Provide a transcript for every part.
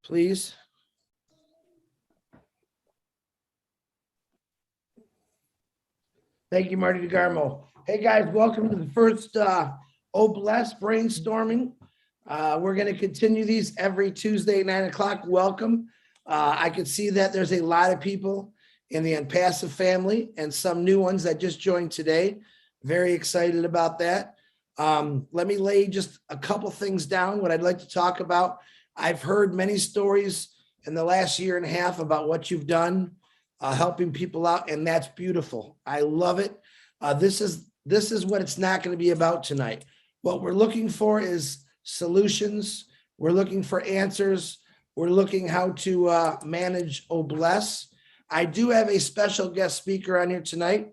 please. Thank you, Marty DeGarmo. Hey guys, welcome to the first OBLES brainstorming. We're going to continue these every Tuesday at 9 o'clock. Welcome. I can see that there's a lot of people in the Unpassive family and some new ones that just joined today. Very excited about that. Let me lay just a couple things down, what I'd like to talk about. I've heard many stories in the last year and a half about what you've done, helping people out, and that's beautiful. I love it. This is what it's not going to be about tonight. What we're looking for is solutions. We're looking for answers. We're looking how to manage OBLES. I do have a special guest speaker on here tonight,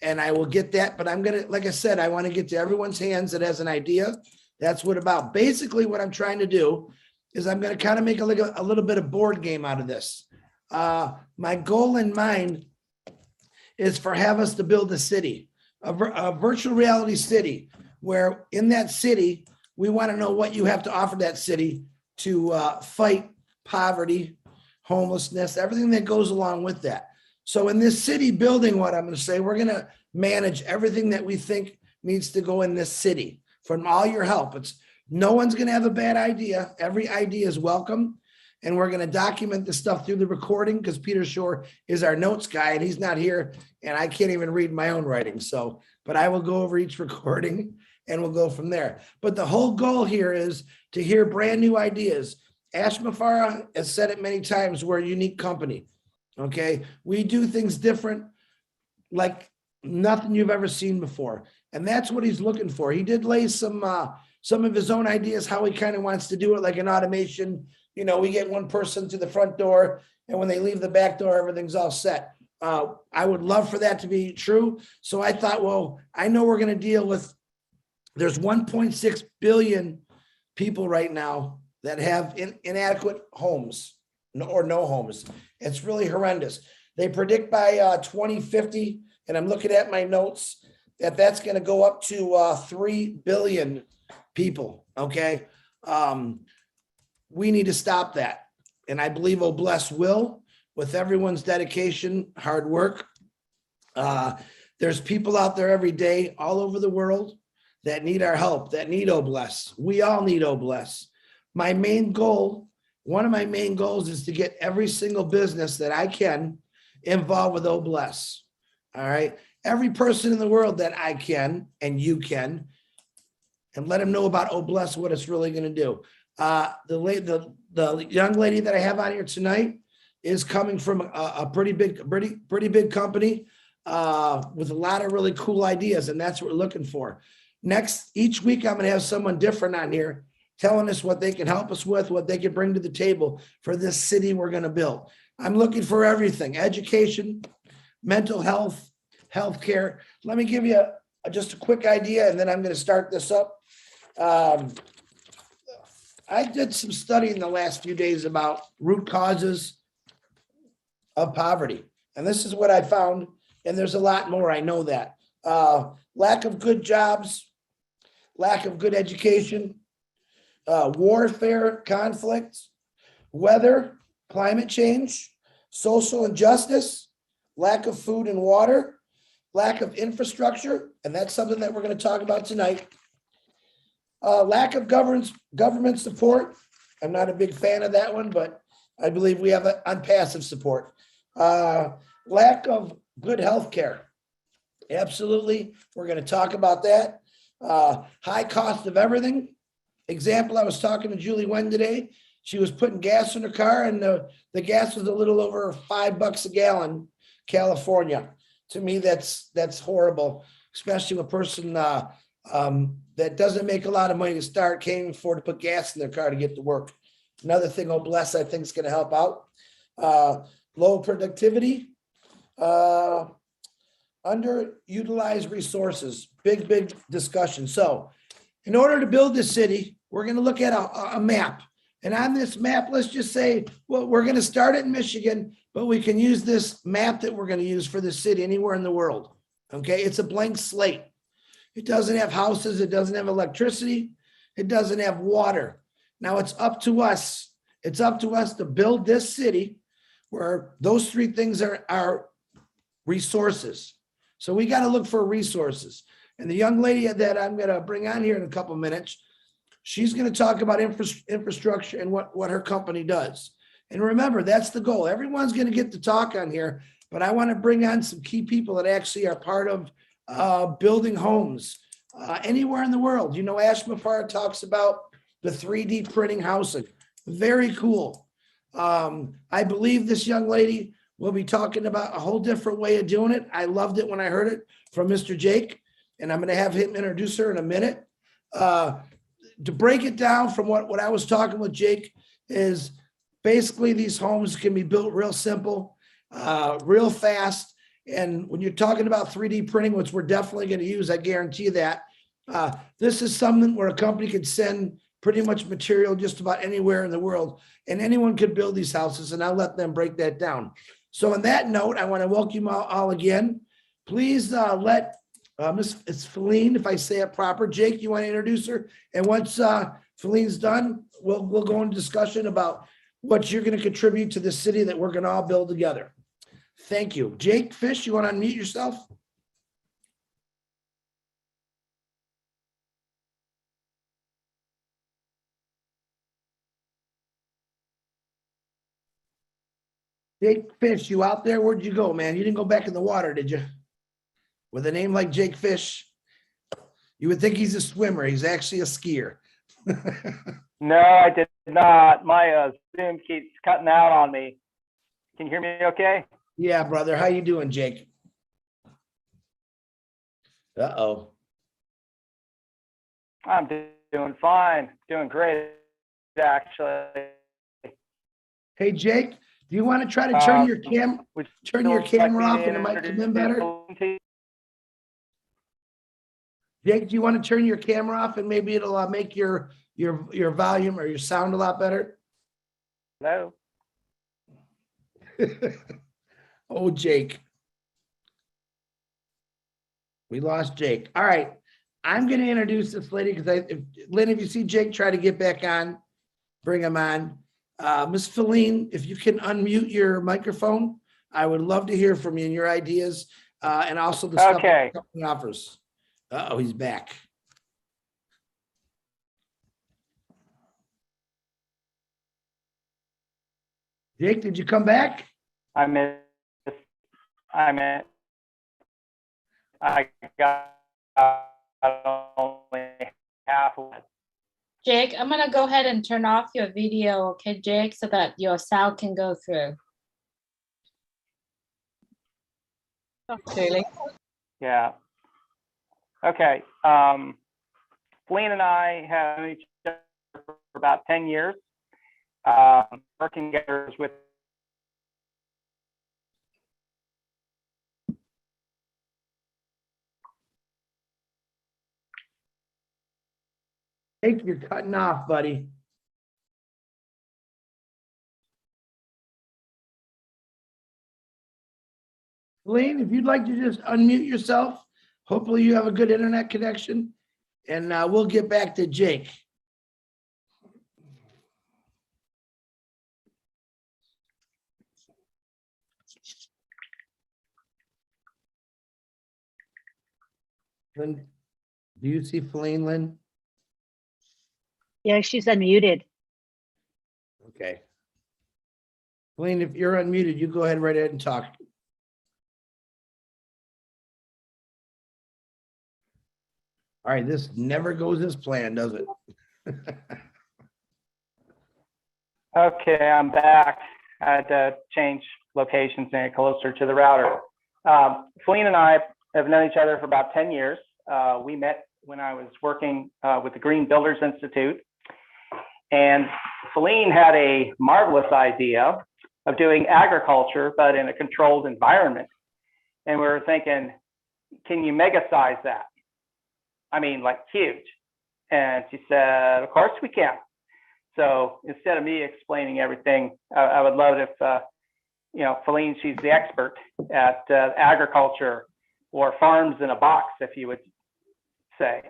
and I will get that, but I'm going to, like I said, I want to get to everyone's hands that has an idea. That's what about. Basically, what I'm trying to do is I'm going to kind of make a little bit of board game out of this. My goal in mind is for have us to build a city, a virtual reality city, where in that city, we want to know what you have to offer that city to fight poverty, homelessness, everything that goes along with that. So in this city building, what I'm going to say, we're going to manage everything that we think needs to go in this city from all your help. No one's going to have a bad idea. Every idea is welcome. And we're going to document the stuff through the recording because Peter Shore is our notes guy and he's not here and I can't even read my own writing. So, but I will go over each recording and we'll go from there. But the whole goal here is to hear brand new ideas. Ash Mafara has said it many times, we're a unique company. Okay. We do things different, like nothing you've ever seen before. And that's what he's looking for. He did lay some of his own ideas, how he kind of wants to do it, like an automation. You know, we get one person to the front door and when they leave the back door, everything's all set. I would love for that to be true. So I thought, well, I know we're going to deal with, there's 1.6 billion people right now that have inadequate homes or no homes. It's really horrendous. They predict by 2050, and I'm looking at my notes, that's going to go up to 3 billion people. Okay. We need to stop that. And I believe OBLES will, with everyone's dedication, hard work. There's people out there every day, all over the world, that need our help, that need OBLES. We all need OBLES. My main goal, one of my main goals is to get every single business that I can involved with OBLES. All right. Every person in the world that I can, and you can, and let them know about OBLES, what it's really going to do. The young lady that I have on here tonight is coming from a pretty big company with a lot of really cool ideas, and that's what we're looking for. Next, each week I'm going to have someone different on here telling us what they can help us with, what they can bring to the table for this city we're going to build. I'm looking for everything: education, mental health, healthcare. Let me give you just a quick idea, and then I'm going to start this up. I did some study in the last few days about root causes of poverty. And this is what I found. And there's a lot more, I know that. Lack of good jobs, lack of good education, warfare, conflicts, weather, climate change, social injustice, lack of food and water, lack of infrastructure. And that's something that we're going to talk about tonight. Lack of government support. I'm not a big fan of that one, but I believe we have unpassive support. Lack of good health care. Absolutely. We're going to talk about that. High cost of everything. Example, I was talking to Julie Wen today. She was putting gas in her car and the gas was a little over $5 a gallon, California. To me, that's horrible, especially a person that doesn't make a lot of money to start, can't afford to put gas in their car to get to work. Another thing OBLES I think is going to help out. Low productivity, underutilized resources, big discussion. So in order to build this city, we're going to look at a map. And on this map, let's just say, well, we're going to start it in Michigan, but we can use this map that we're going to use for the city anywhere in the world. Okay, it's a blank slate. It doesn't have houses. It doesn't have electricity. It doesn't have water. Now it's up to us It's up to us to build this city where those three things are resources. So we got to look for resources. And the young lady that I'm going to bring on here in a couple of minutes, she's going to talk about infrastructure and what her company does. And remember, that's the goal. Everyone's going to get to talk on here, but I want to bring on some key people that actually are part of building homes anywhere in the world. You know, Ash Mafar talks about the 3D printing housing. Very cool. I believe this young lady will be talking about a whole different way of doing it. I loved it when I heard it from Mr. Jake, and I'm going to have him introduce her in a minute. To break it down from what I was talking with Jake is basically these homes can be built real simple, real fast. And when you're talking about 3D printing, which we're definitely going to use, I guarantee you that, this is something where a company could send pretty much material just about anywhere in the world, and anyone could build these houses, and I'll let them break that down. So on that note, I want to welcome you all again. Please let it's Feline, if I say it proper. Jake, you want to introduce her? And once Feline's done, we'll go into discussion about what you're going to contribute to the city that we're going to all build together. Thank you. Jake Fish, you want to unmute yourself? Jake Fish, you out there? Where'd you go, man? You didn't go back in the water, did you? With a name like Jake Fish, you would think he's a swimmer. He's actually a skier. No, I did not. My Zoom keeps cutting out on me. Can you hear me okay? Yeah, brother. How you doing, Jake? Uh-oh. I'm doing fine. Doing great, actually. Hey, Jake, do you want to try to turn your camera off and it might come in better? Jake, do you want to turn your camera off and maybe it'll make your volume or your sound a lot better? Hello. Oh, Jake. We lost Jake. All right. I'm going to introduce this lady because Lynn, if you see Jake, try to get back on, bring him on. Miss Feline, if you can unmute your microphone, I would love to hear from you and your ideas and also the stuff the company offers. Uh-oh, he's back. Jake, did you come back? I got only half of it. Jake, I'm gonna go ahead and turn off your video, okay, Jake, so that your sound can go through. Clearly. Yeah. Okay. Feline and I have known each other for about 10 years. Working together with Jake, you're cutting off, buddy. Feline, if you'd like to just unmute yourself, hopefully you have a good internet connection, and we'll get back to Jake. Lynn, do you see Feline, Lynn? Yeah, she's unmuted. Okay. Feline, if you're unmuted, you go ahead right ahead and talk. All right, this never goes as planned, does it? Okay, I'm back. I had to change locations and get closer to the router. Feline and I have known each other for about 10 years. We met when I was working with the Green Builders Institute. And Feline had a marvelous idea of doing agriculture, but in a controlled environment. And we were thinking, can you mega size that? I mean, like huge. And she said, of course we can. So instead of me explaining everything, I would love it if, you know, Feline, she's the expert at agriculture or farms in a box, if you would say.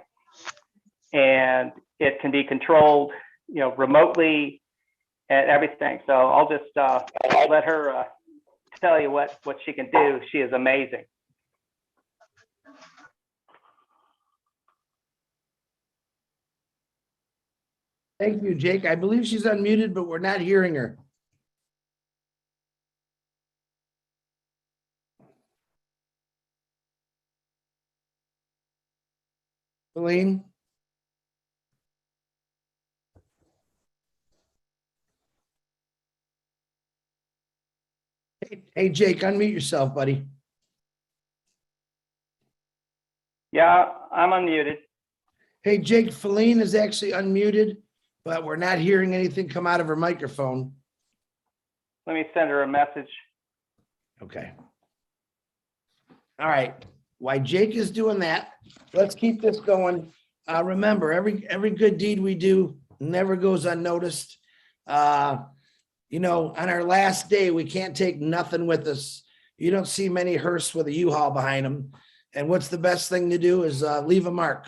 And it can be controlled, you know, remotely, and everything. So I'll just let her tell you what she can do. She is amazing. Thank you, Jake. I believe she's unmuted, but we're not hearing her. Elaine? Hey, Jake, unmute yourself, buddy. Yeah, I'm unmuted. Hey, Jake, Feline is actually unmuted, but we're not hearing anything come out of her microphone. Let me send her a message. Okay. All right. While Jake is doing that, let's keep this going. Remember, every good deed we do never goes unnoticed. You know, on our last day, we can't take nothing with us. You don't see many hearses with a U-Haul behind them. And what's the best thing to do is leave a mark.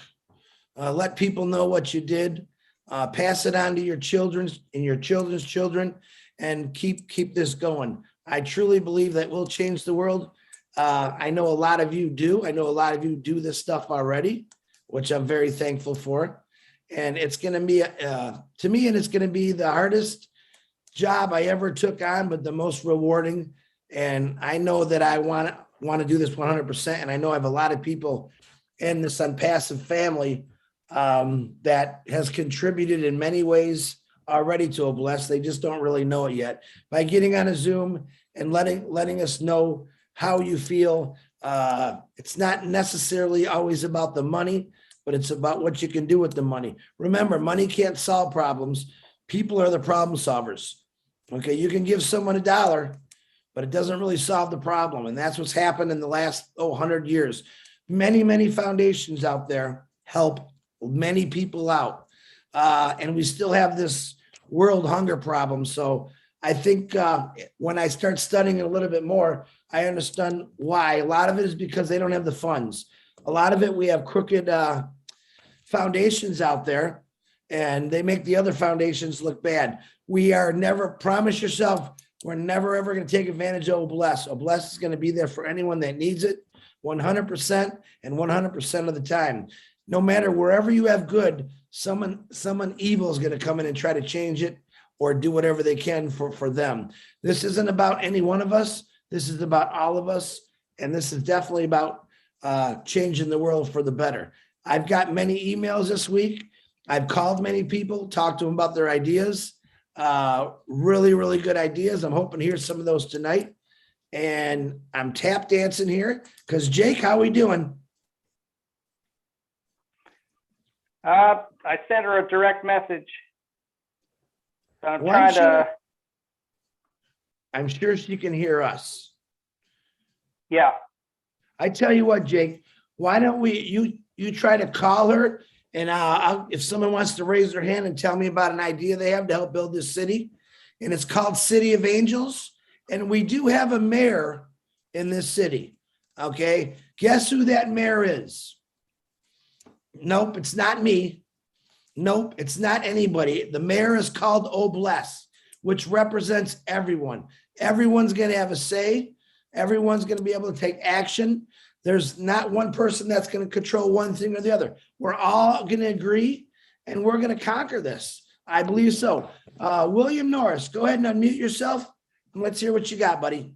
Let people know what you did. Pass it on to your children's and your children's children, and keep this going. I truly believe that will change the world. I know a lot of you do. I know a lot of you do this stuff already, which I'm very thankful for. And it's going to be, to me, and it's going to be the hardest job I ever took on, but the most rewarding. And I know that I want to do this 100%. And I know I have a lot of people in this Unpassive family that has contributed in many ways already to a bless. They just don't really know it yet. By getting on a Zoom and letting us know how you feel. It's not necessarily always about the money, but it's about what you can do with the money. Remember, money can't solve problems. People are the problem solvers. Okay, you can give someone $1, but it doesn't really solve the problem. And that's what's happened in the last 100 years. Many foundations out there help many people out. And we still have this world hunger problem. So I think when I start studying it a little bit more, I understand why. A lot of it is because they don't have the funds. A lot of it, we have crooked foundations out there, and they make the other foundations look bad. We are never, promise yourself, we're never ever going to take advantage of Obless. Obless is going to be there for anyone that needs it 100% and 100% of the time. No matter wherever you have good, someone evil is going to come in and try to change it or do whatever they can for them. This isn't about any one of us. This is about all of us. And this is definitely about changing the world for the better. I've got many emails this week. I've called many people, talked to them about their ideas. Really good ideas. I'm hoping to hear some of those tonight. And I'm tap dancing here because Jake, how we doing? I sent her a direct message. So I'm sure she can hear us. Yeah. I tell you what, Jake, why don't you try to call her, and if someone wants to raise their hand and tell me about an idea they have to help build this city, and it's called City of Angels, and we do have a mayor in this city. Okay, guess who that mayor is? Nope, it's not me. Nope, it's not anybody. The mayor is called Obless, which represents everyone. Everyone's going to have a say. Everyone's going to be able to take action. There's not one person that's going to control one thing or the other. We're all going to agree, and we're going to conquer this. I believe so. William Norris, go ahead and unmute yourself, and let's hear what you got, buddy.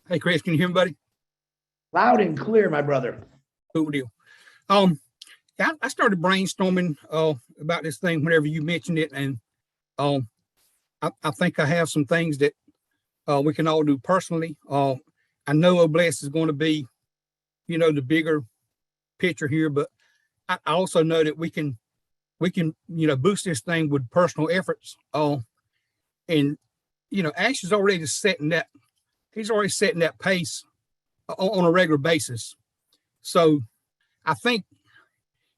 Hey, Chris, can you hear me, buddy? Loud and clear, my brother. Cool deal. I started brainstorming about this thing whenever you mentioned it, and I think I have some things that we can all do personally. I know Obless is going to be, the bigger picture here, but I also know that we can, boost this thing with personal efforts. And Ash is already setting that. He's already setting that pace on a regular basis. So I think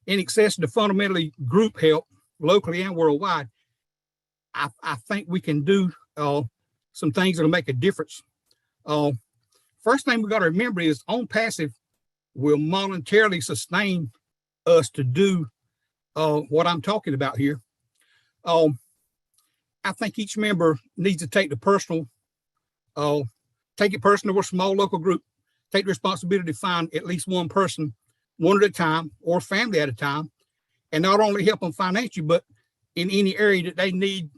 in excess of the fundamentally group help locally and worldwide, I think we can do some things that'll make a difference. First thing we got to remember is On Passive will monetarily sustain us to do what I'm talking about here. I think each member needs to take the personal, take it personal. We're a small local group. Take the responsibility to find at least one person, one at a time, or family at a time, and not only help them financially, but in any area that they need,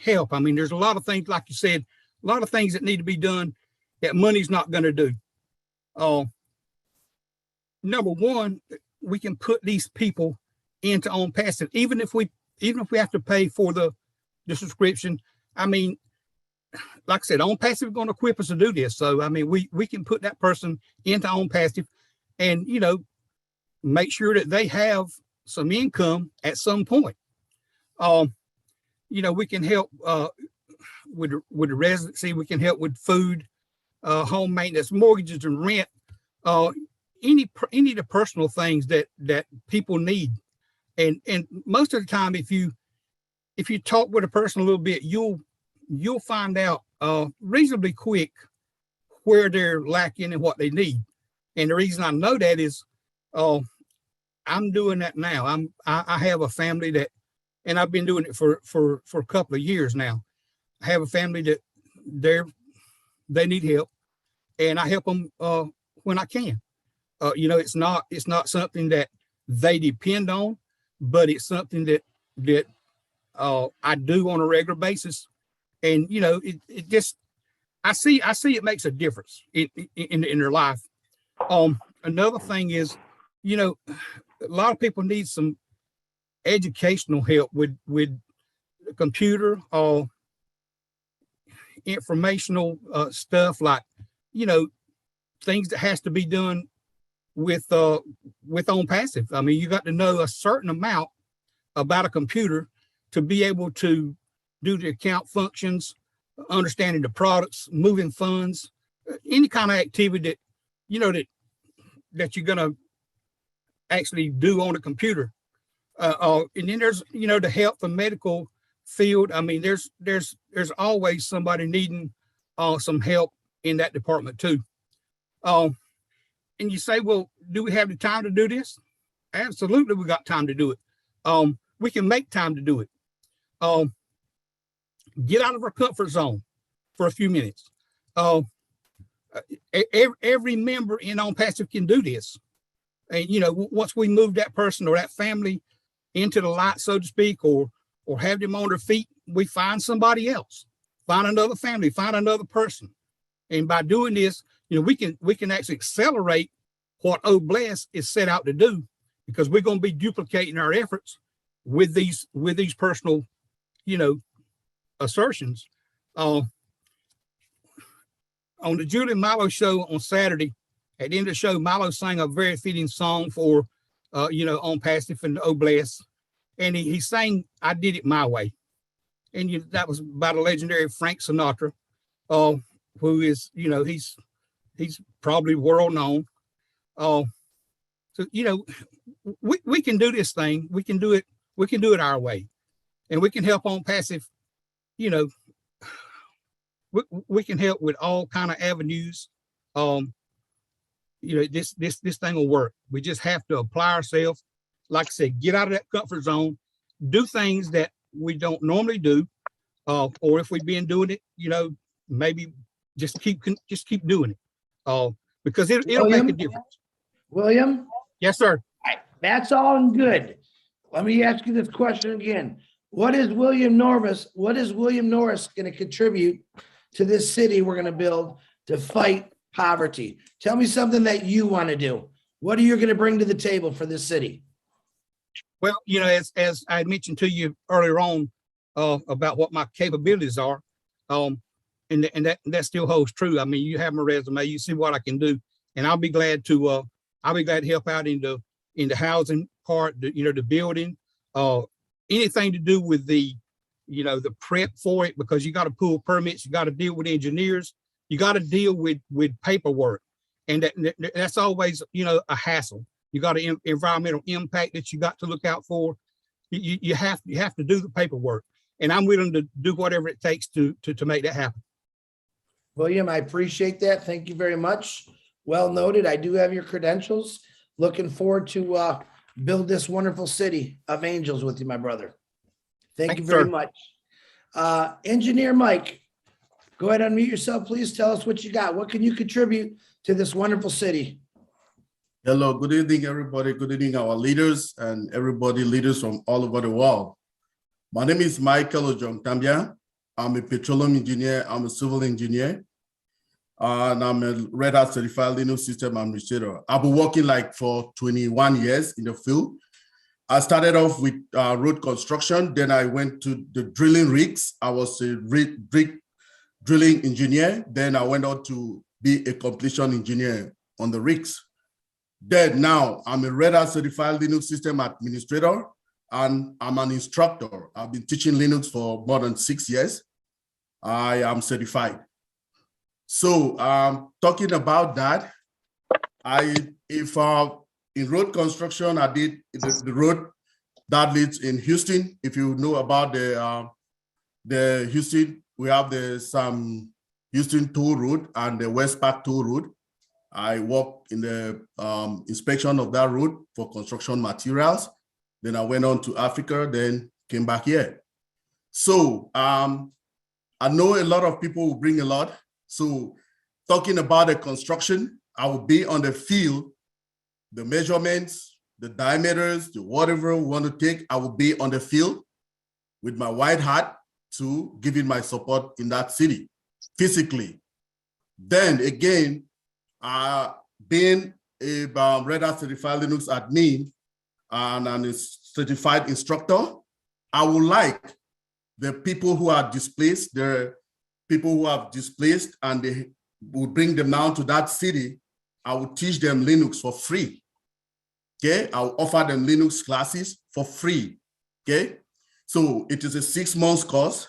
help. I mean, there's a lot of things, like you said, a lot of things that need to be done that money's not going to do. Number one, we can put these people into on passive, even if we have to pay for the subscription. I mean, like I said, on passive is going to equip us to do this. So, I mean, we can put that person into on passive and, make sure that they have some income at some point. We can help with the residency. We can help with food, home maintenance, mortgages and rent, any of the personal things that people need. And most of the time, if you talk with a person a little bit, you'll find out reasonably quick where they're lacking and what they need. And the reason I know that is I'm doing that now. I have a family that, and I've been doing it for a couple of years now. I have a family that they need help, and I help them when I can. It's not something that they depend on, but it's something that I do on a regular basis. And it just, I see it makes a difference in their life. Another thing is, a lot of people need some educational help with computer or informational stuff, like things that has to be done with on passive. I mean, you got to know a certain amount about a computer to be able to do the account functions, understanding the products, moving funds, any kind of activity that you're going to actually do on a computer. And then there's, the health and medical field. I mean, there's always somebody needing some help in that department too. And you say, well, do we have the time to do this? Absolutely, we got time to do it. We can make time to do it. Get out of our comfort zone for a few minutes. Every member in On Passive can do this. And, once we move that person or that family into the light, so to speak, or have them on their feet, we find somebody else, find another family, find another person. And by doing this, we can actually accelerate what Oh Bless is set out to do, because we're going to be duplicating our efforts with these personal, assertions. On the Julie and Milo show on Saturday, at the end of the show, Milo sang a very fitting song for, On Passive and Oh Bless. And he sang, I Did It My Way. And that was by the legendary Frank Sinatra, who is, he's probably world known. So, we can do this thing. We can do it our way. And we can help On Passive, we can help with all kind of avenues. This thing will work. We just have to apply ourselves. Like I said, get out of that comfort zone, do things that we don't normally do. Or if we've been doing it, maybe just keep doing it. Because it'll make a difference. William? Yes, sir. That's all good. Let me ask you this question again. What is William Norris going to contribute to this city we're going to build to fight poverty? Tell me something that you want to do. What are you going to bring to the table for this city? Well, as I mentioned to you earlier on about what my capabilities are, and that still holds true. I mean, you have my resume, you see what I can do, and I'll be glad to help out in the housing part, the building, anything to do with the prep for it, because you got to pull permits, you got to deal with engineers, you got to deal with paperwork, and that's always a hassle. You got an environmental impact that you got to look out for. You have to do the paperwork, and I'm willing to do whatever it takes to make that happen. William, I appreciate that. Thank you very much. Well noted. I do have your credentials. Looking forward to build this wonderful city of angels with you, my brother. Thank you very sir. much. Engineer Mike, go ahead and unmute yourself, please. Tell us what you got. What can you contribute to this wonderful city? Hello, good evening, everybody. Good evening, our leaders and everybody, leaders from all over the world. My name is Michael Ojong-Tambia. I'm a petroleum engineer. I'm a civil engineer. And I'm a Red Hat certified Linux system administrator. I've been working for 21 years in the field. I started off with road construction. Then I went to the drilling rigs. I was a rig drilling engineer. Then I went on to be a completion engineer on the rigs. Then now I'm a Red Hat certified Linux system administrator, and I'm an instructor. I've been teaching Linux for more than 6 years. I am certified. So talking about that, in road construction, I did the road that leads in Houston. If you know about the Houston, we have the Houston Toll Road and the West Park Toll Road. I worked in the inspection of that road for construction materials. Then I went on to Africa, then came back here. So I know a lot of people will bring a lot. So talking about the construction, I will be on the field, the measurements, the diameters, the whatever we want to take, I will be on the field with my white hat to giving my support in that city physically. Then again, being a Red Hat certified Linux admin and a certified instructor, I would like the people who are displaced, the people who have displaced, and they will bring them down to that city. I will teach them Linux for free. Okay, I'll offer them Linux classes for free. Okay, so it is a 6 months course.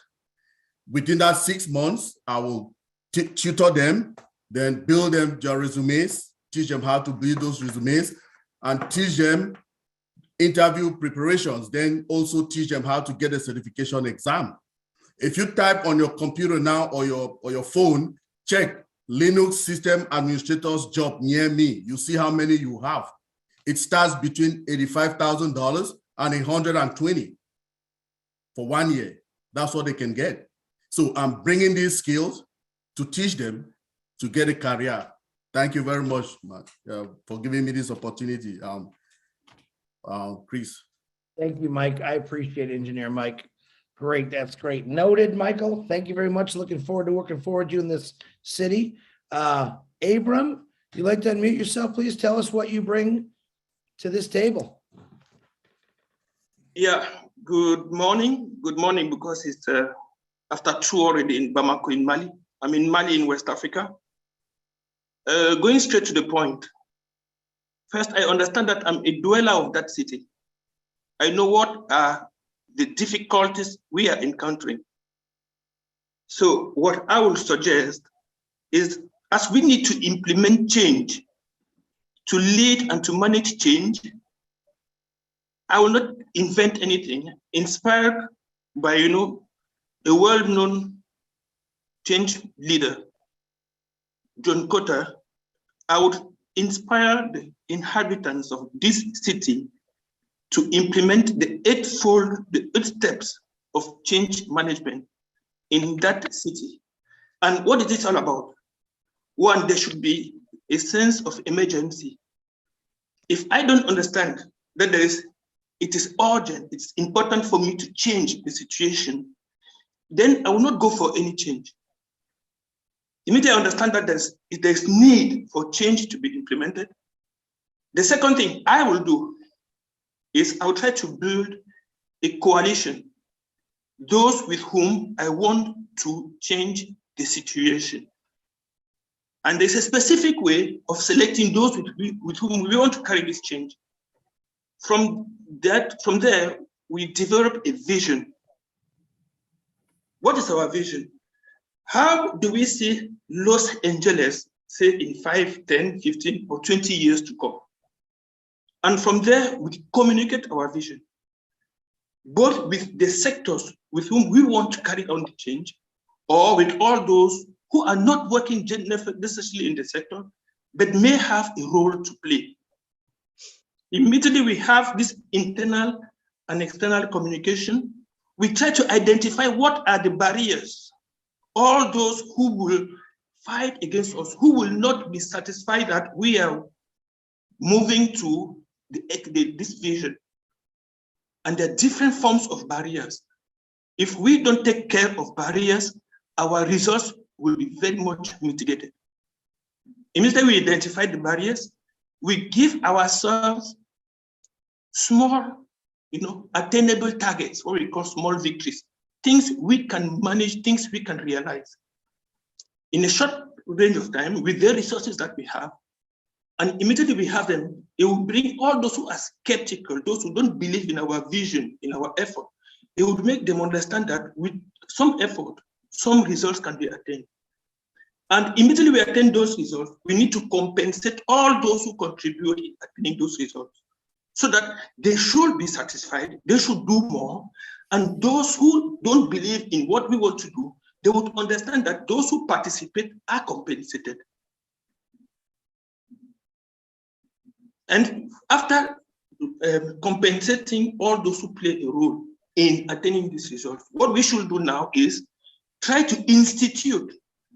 Within that 6 months, I will tutor them, then build them their resumes, teach them how to build those resumes, and teach them interview preparations, then also teach them how to get a certification exam. If you type on your computer now or your phone, check Linux system administrator's job near me, you see how many you have. It starts between $85,000 and $120,000 for 1 year. That's what they can get. So I'm bringing these skills to teach them to get a career. Thank you very much, for giving me this opportunity, Chris. Thank you, Mike. I appreciate it, Engineer Mike. Great, that's great. Noted, Michael. Thank you very much. Looking forward to working forward you in this city. Abram, you'd like to unmute yourself, please? Tell us what you bring to this table. Yeah, good morning. Good morning, because it's after 2 already in Bamako in Mali. I'm in Mali in West Africa. Going straight to the point. First, I understand that I'm a dweller of that city. I know what are the difficulties we are encountering. So what I will suggest is, as we need to implement change, to lead and to manage change, I will not invent anything. Inspired by, a well-known change leader, John Cotter, I would inspire the inhabitants of this city to implement the 8 steps of change management in that city. And what is this all about? One, there should be a sense of emergency. If I don't understand that it is urgent, it's important for me to change the situation, then I will not go for any change. Immediately I understand that there's need for change to be implemented. The second thing I will do is I will try to build a coalition, those with whom I want to change the situation. And there's a specific way of selecting those with whom we want to carry this change. From there, we develop a vision. What is our vision? How do we see Los Angeles, say in 5, 10, 15, or 20 years to come? And from there, we communicate our vision, both with the sectors with whom we want to carry on the change, or with all those who are not working necessarily in the sector, but may have a role to play. Immediately we have this internal and external communication. We try to identify what are the barriers, all those who will fight against us, who will not be satisfied that we are moving to this vision. And there are different forms of barriers. If we don't take care of barriers, our results will be very much mitigated. Immediately we identify the barriers, we give ourselves small, attainable targets, what we call small victories, things we can manage, things we can realize. In a short range of time, with the resources that we have, and immediately we have them, it will bring all those who are skeptical, those who don't believe in our vision, in our effort. It would make them understand that with some effort, some results can be attained. And immediately we attain those results, we need to compensate all those who contribute in attaining those results so that they should be satisfied, they should do more. And those who don't believe in what we want to do, they would understand that those who participate are compensated. And after compensating all those who play a role in attaining these results, what we should do now is try to institute,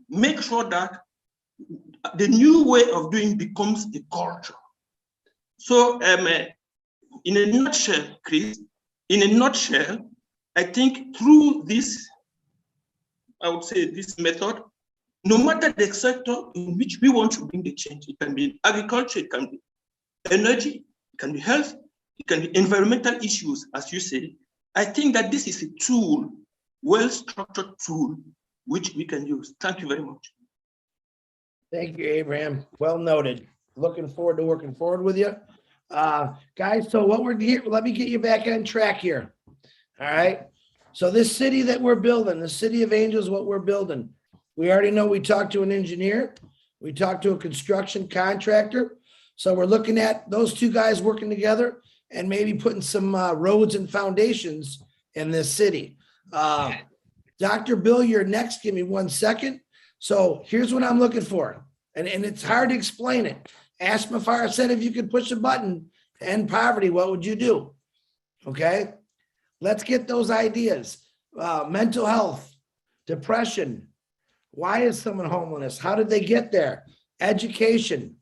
make sure that the new way of doing becomes a culture. So in a nutshell, Chris, I think through this, I would say this method, no matter the sector in which we want to bring the change, it can be agriculture, it can be energy, it can be health, it can be environmental issues, as you say. I think that this is a tool, well-structured tool, which we can use. Thank you very much. Thank you, Abraham. Well noted. Looking forward to working forward with you. Guys, so what we're here, let me get you back on track here. All right. So this city that we're building, the City of Angels, what we're building, we already know we talked to an engineer. We talked to a construction contractor. So we're looking at those two guys working together and maybe putting some roads and foundations in this city. Dr. Bill, you're next. Give me 1 second. So here's what I'm looking for. And it's hard to explain it. Ask Mafar said, if you could push a button to end poverty, what would you do? Okay. Let's get those ideas. Mental health, depression. Why is someone homeless? How did they get there? Education,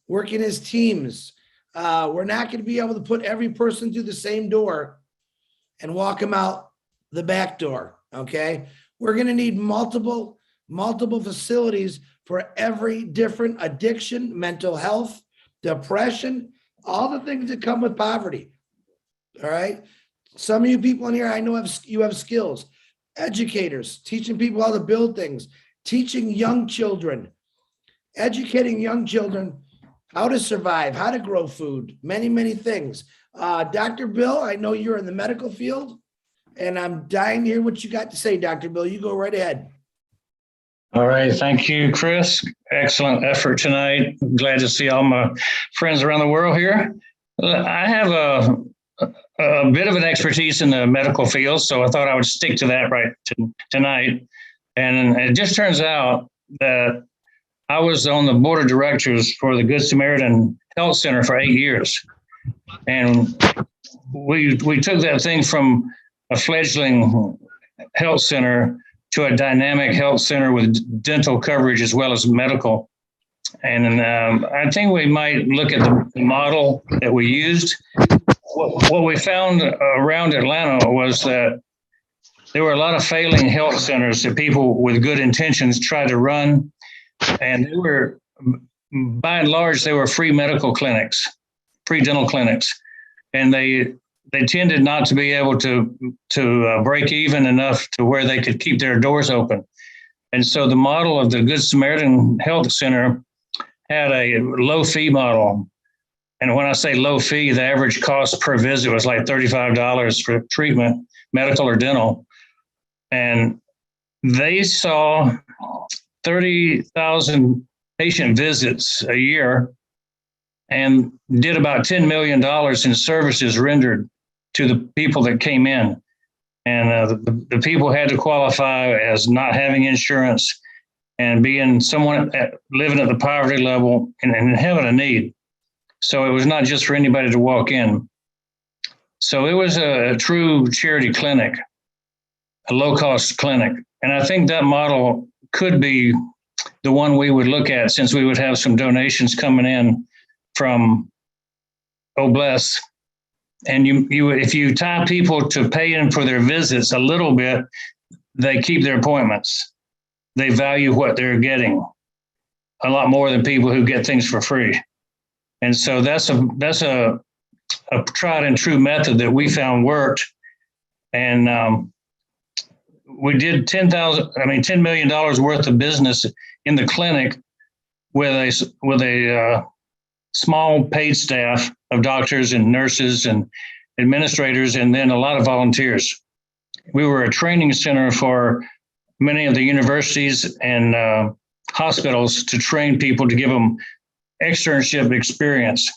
working as teams. We're not going to be able to put every person through the same door and walk them out the back door. Okay. We're going to need multiple facilities for every different addiction, mental health, depression, all the things that come with poverty. All right. Some of you people in here, I know you have skills, educators, teaching people how to build things, teaching young children, educating young children how to survive, how to grow food, many, many things. Dr. Bill, I know you're in the medical field, and I'm dying to hear what you got to say, Dr. Bill. You go right ahead. All right. Thank you, Chris. Excellent effort tonight. Glad to see all my friends around the world here. I have a bit of an expertise in the medical field, so I thought I would stick to that tonight. And it just turns out that I was on the board of directors for the Good Samaritan Health Center for 8 years. And we took that thing from a fledgling health center to a dynamic health center with dental coverage as well as medical. And I think we might look at the model that we used. What we found around Atlanta was that there were a lot of failing health centers that people with good intentions tried to run. And they were, by and large, they were free medical clinics, free dental clinics. And they tended not to be able to break even enough to where they could keep their doors open. And so the model of the Good Samaritan Health Center had a low fee model. And when I say low fee, the average cost per visit was like $35 for treatment, medical or dental. And they saw 30,000 patient visits a year and did about $10 million in services rendered to the people that came in. And the people had to qualify as not having insurance and being someone living at the poverty level and having a need. So it was not just for anybody to walk in. So it was a true charity clinic, a low-cost clinic. And I think that model could be the one we would look at, since we would have some donations coming in from Obless. And you if you tie people to paying for their visits a little bit, they keep their appointments. They value what they're getting a lot more than people who get things for free. And so that's a tried and true method that we found worked. And we did $10 million worth of business in the clinic with a small paid staff of doctors and nurses and administrators, and then a lot of volunteers. We were a training center for many of the universities and hospitals to train people, to give them externship experience.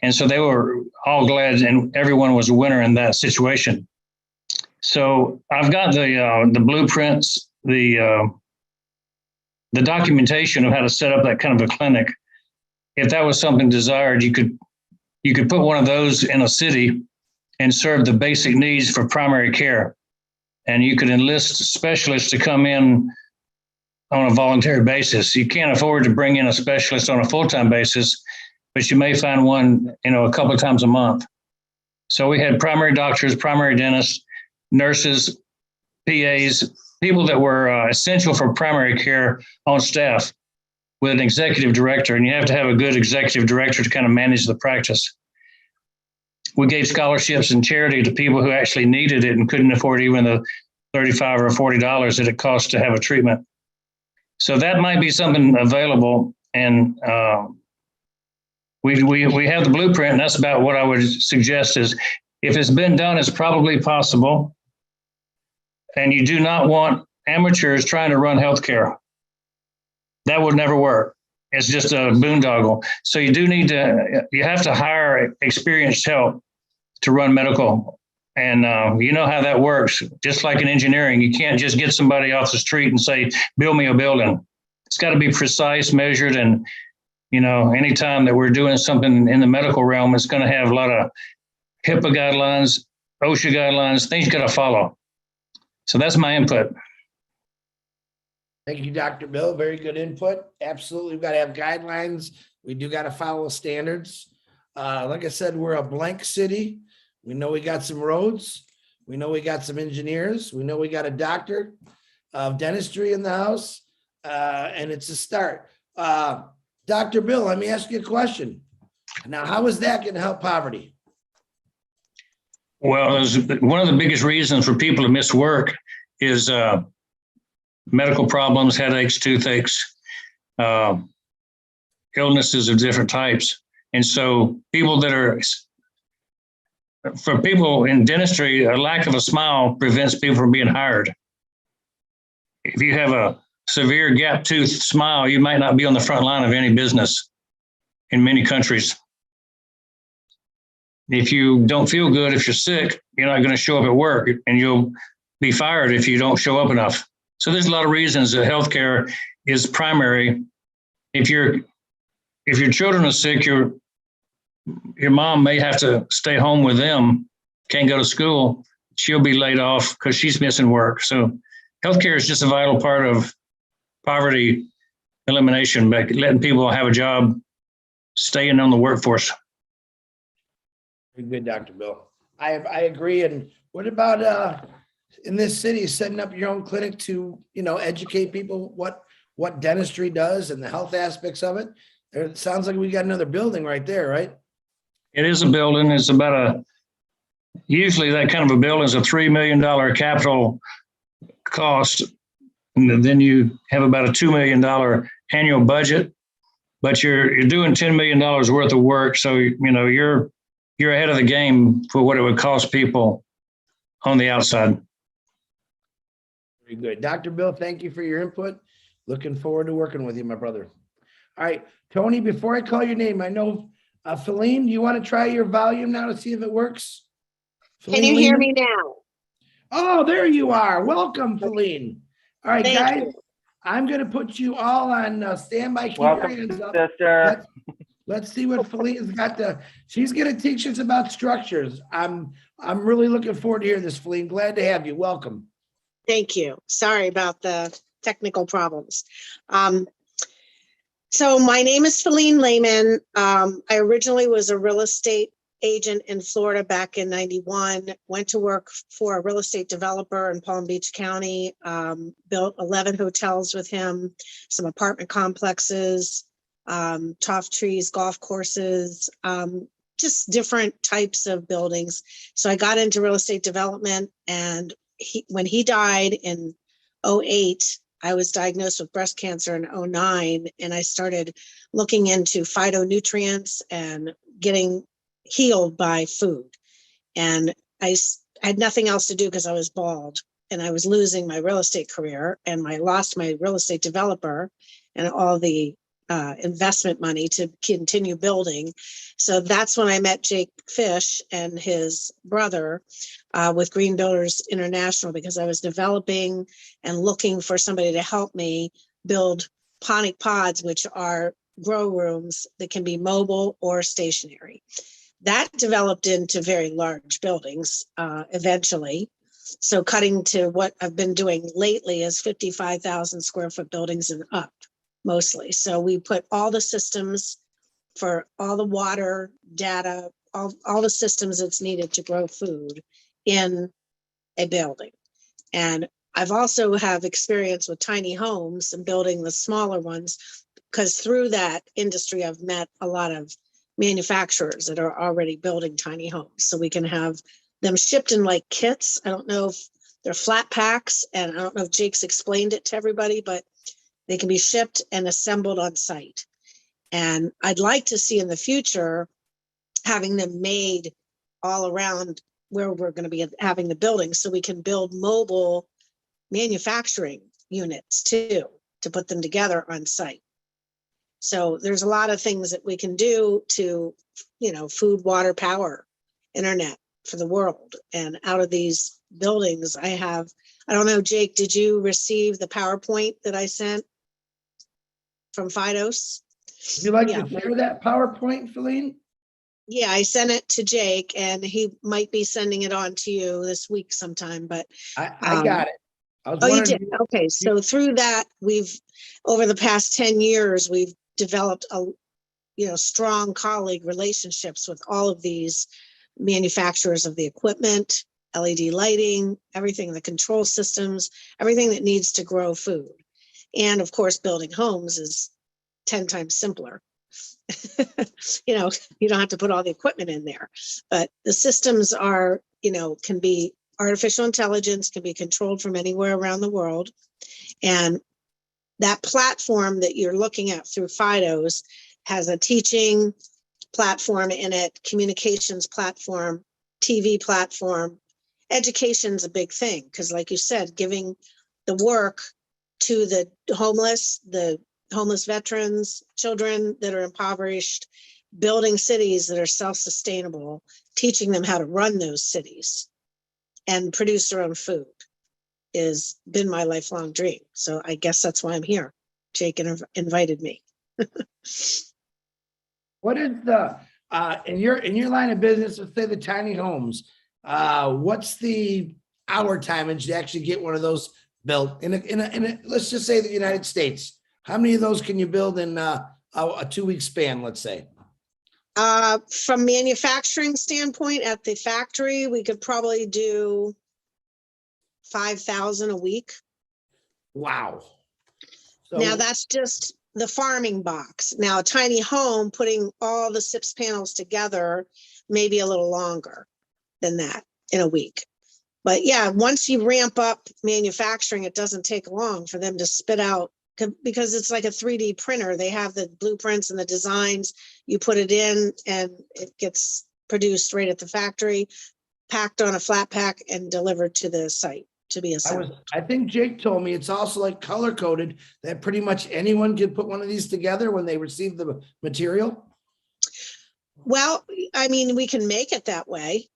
And so they were all glad, and everyone was a winner in that situation. So I've got the blueprints, the documentation of how to set up that kind of a clinic. If that was something desired, you could put one of those in a city and serve the basic needs for primary care. And you could enlist specialists to come in on a voluntary basis. You can't afford to bring in a specialist on a full-time basis, but you may find one, a couple of times a month. So we had primary doctors, primary dentists, nurses, PAs, people that were essential for primary care on staff with an executive director. And you have to have a good executive director to kind of manage the practice. We gave scholarships and charity to people who actually needed it and couldn't afford even the $35 or $40 that it costs to have a treatment. So that might be something available. And we have the blueprint, and that's about what I would suggest is, if it's been done, it's probably possible. And you do not want amateurs trying to run healthcare. That would never work. It's just a boondoggle. So you have to hire experienced help to run medical. And you know how that works. Just like in engineering, you can't just get somebody off the street and say, build me a building. It's got to be precise, measured. And, anytime that we're doing something in the medical realm, it's going to have a lot of HIPAA guidelines, OSHA guidelines, things you got to follow. So that's my input. Thank you, Dr. Bill. Very good input. Absolutely. We've got to have guidelines. We do got to follow standards. Like I said, we're a blank city. We know we got some roads. We know we got some engineers. We know we got a doctor of dentistry in the house. And it's a start. Dr. Bill, let me ask you a question. Now, how is that going to help poverty? Well, one of the biggest reasons for people to miss work is medical problems, headaches, toothaches, illnesses of different types. And so for people in dentistry, a lack of a smile prevents people from being hired. If you have a severe gap tooth smile, you might not be on the front line of any business in many countries. If you don't feel good, if you're sick, you're not going to show up at work, and you'll be fired if you don't show up enough. So there's a lot of reasons that healthcare is primary. If your children are sick, your mom may have to stay home with them, can't go to school. She'll be laid off because she's missing work. So healthcare is just a vital part of poverty elimination, by letting people have a job, staying on the workforce. Very good, Dr. Bill. I agree. And what about in this city, setting up your own clinic to, educate people what dentistry does and the health aspects of it? It sounds like we got another building right there, right? It is a building. It's usually that kind of a building is a $3 million capital cost. And then you have about a $2 million annual budget, but you're doing $10 million worth of work. So, you're ahead of the game for what it would cost people on the outside. Very good. Dr. Bill, thank you for your input. Looking forward to working with you, my brother. All right, Tony, before I call your name, I know, Feline, do you want to try your volume now to see if it works? Can you hear me now? Oh, there you are. Welcome, Feline. All right, Thank guys, you. I'm going to put you all on standby. Keep Welcome, your hands up. sister. Let's see what Feline's got she's gonna teach us about structures. I'm really looking forward to hearing this, Feline. Glad to have you. Welcome. Thank you. Sorry about the technical problems. So my name is Feline Lehman. I originally was a real estate agent in Florida back in '91, went to work for a real estate developer in Palm Beach County, built 11 hotels with him, some apartment complexes, tough trees, golf courses, just different types of buildings. So I got into real estate development, and when he died in '08, I was diagnosed with breast cancer in '09, and I started looking into phytonutrients and getting healed by food. And I had nothing else to do because I was bald, and I was losing my real estate career, and I lost my real estate developer and all the investment money to continue building. So that's when I met Jake Fish and his brother with Green Builders International, because I was developing and looking for somebody to help me build ponic pods, which are grow rooms that can be mobile or stationary. That developed into very large buildings eventually. So cutting to what I've been doing lately is 55,000 square foot buildings and up mostly. So we put all the systems for all the water, data, all the systems that's needed to grow food in a building. And I've also have experience with tiny homes and building the smaller ones, because through that industry, I've met a lot of manufacturers that are already building tiny homes. So we can have them shipped in like kits. I don't know if they're flat packs, and I don't know if Jake's explained it to everybody, but they can be shipped and assembled on site. And I'd like to see in the future having them made all around where we're going to be having the building, so we can build mobile manufacturing units too, to put them together on site. So there's a lot of things that we can do to, food, water, power, internet for the world. And out of these buildings, I don't know, Jake, did you receive the PowerPoint that I sent from Fidos? Would you like to share that PowerPoint, Feline? Yeah, I sent it to Jake, and he might be sending it on to you this week sometime, but I got it. You did? Okay, so through that, over the past 10 years, we've developed strong colleague relationships with all of these manufacturers of the equipment, LED lighting, everything, the control systems, everything that needs to grow food. And of course, building homes is 10 times simpler. You don't have to put all the equipment in there, but the systems are, can be artificial intelligence, can be controlled from anywhere around the world. And that platform that you're looking at through Fidos has a teaching platform in it, communications platform, TV platform. Education's a big thing, because like you said, giving the work to the homeless veterans, children that are impoverished, building cities that are self-sustainable, teaching them how to run those cities and produce their own food has been my lifelong dream. So I guess that's why I'm here. Jake invited me. What is the in your line of business, let's say the tiny homes, what's the hour timage to actually get one of those built in a let's just say the United States? How many of those can you build in a 2-week span, let's say? From manufacturing standpoint, at the factory, we could probably do 5,000 a week. Wow. So, now that's just the farming box. Now a tiny home, putting all the SIPS panels together, maybe a little longer than that in a week. But yeah, once you ramp up manufacturing, it doesn't take long for them to spit out, because it's like a 3D printer. They have the blueprints and the designs. You put it in and it gets produced right at the factory, packed on a flat pack and delivered to the site to be assembled. I think Jake told me it's also like color coded, that pretty much anyone could put one of these together when they receive the material. Well, I mean, we can make it that way.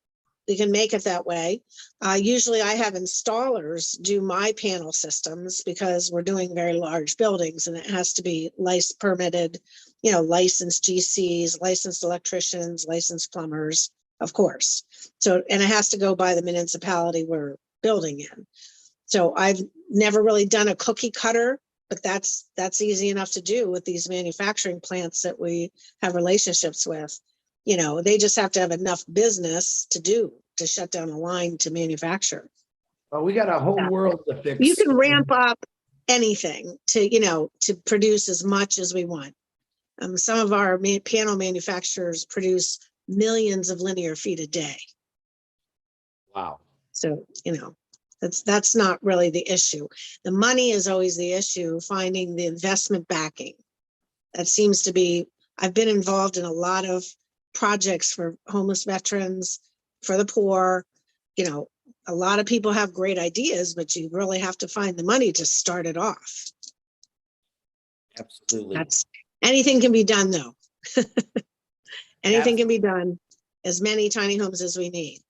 Usually I have installers do my panel systems, because we're doing very large buildings and it has to be license permitted licensed GCs, licensed electricians, licensed plumbers, of course. So, and it has to go by the municipality we're building in. So I've never really done a cookie cutter, but that's easy enough to do with these manufacturing plants that we have relationships with. They just have to have enough business to shut down a line to manufacture. Well, we got a whole world to fix. You can ramp up anything to produce as much as we want. Some of our piano manufacturers produce millions of linear feet a day. Wow. So, that's not really the issue. The money is always the issue, finding the investment backing. That seems to be, I've been involved in a lot of projects for homeless veterans, for the poor. A lot of people have great ideas, but you really have to find the money to start it off. Absolutely. Anything can be done though. Anything can be done, as many tiny homes as we need.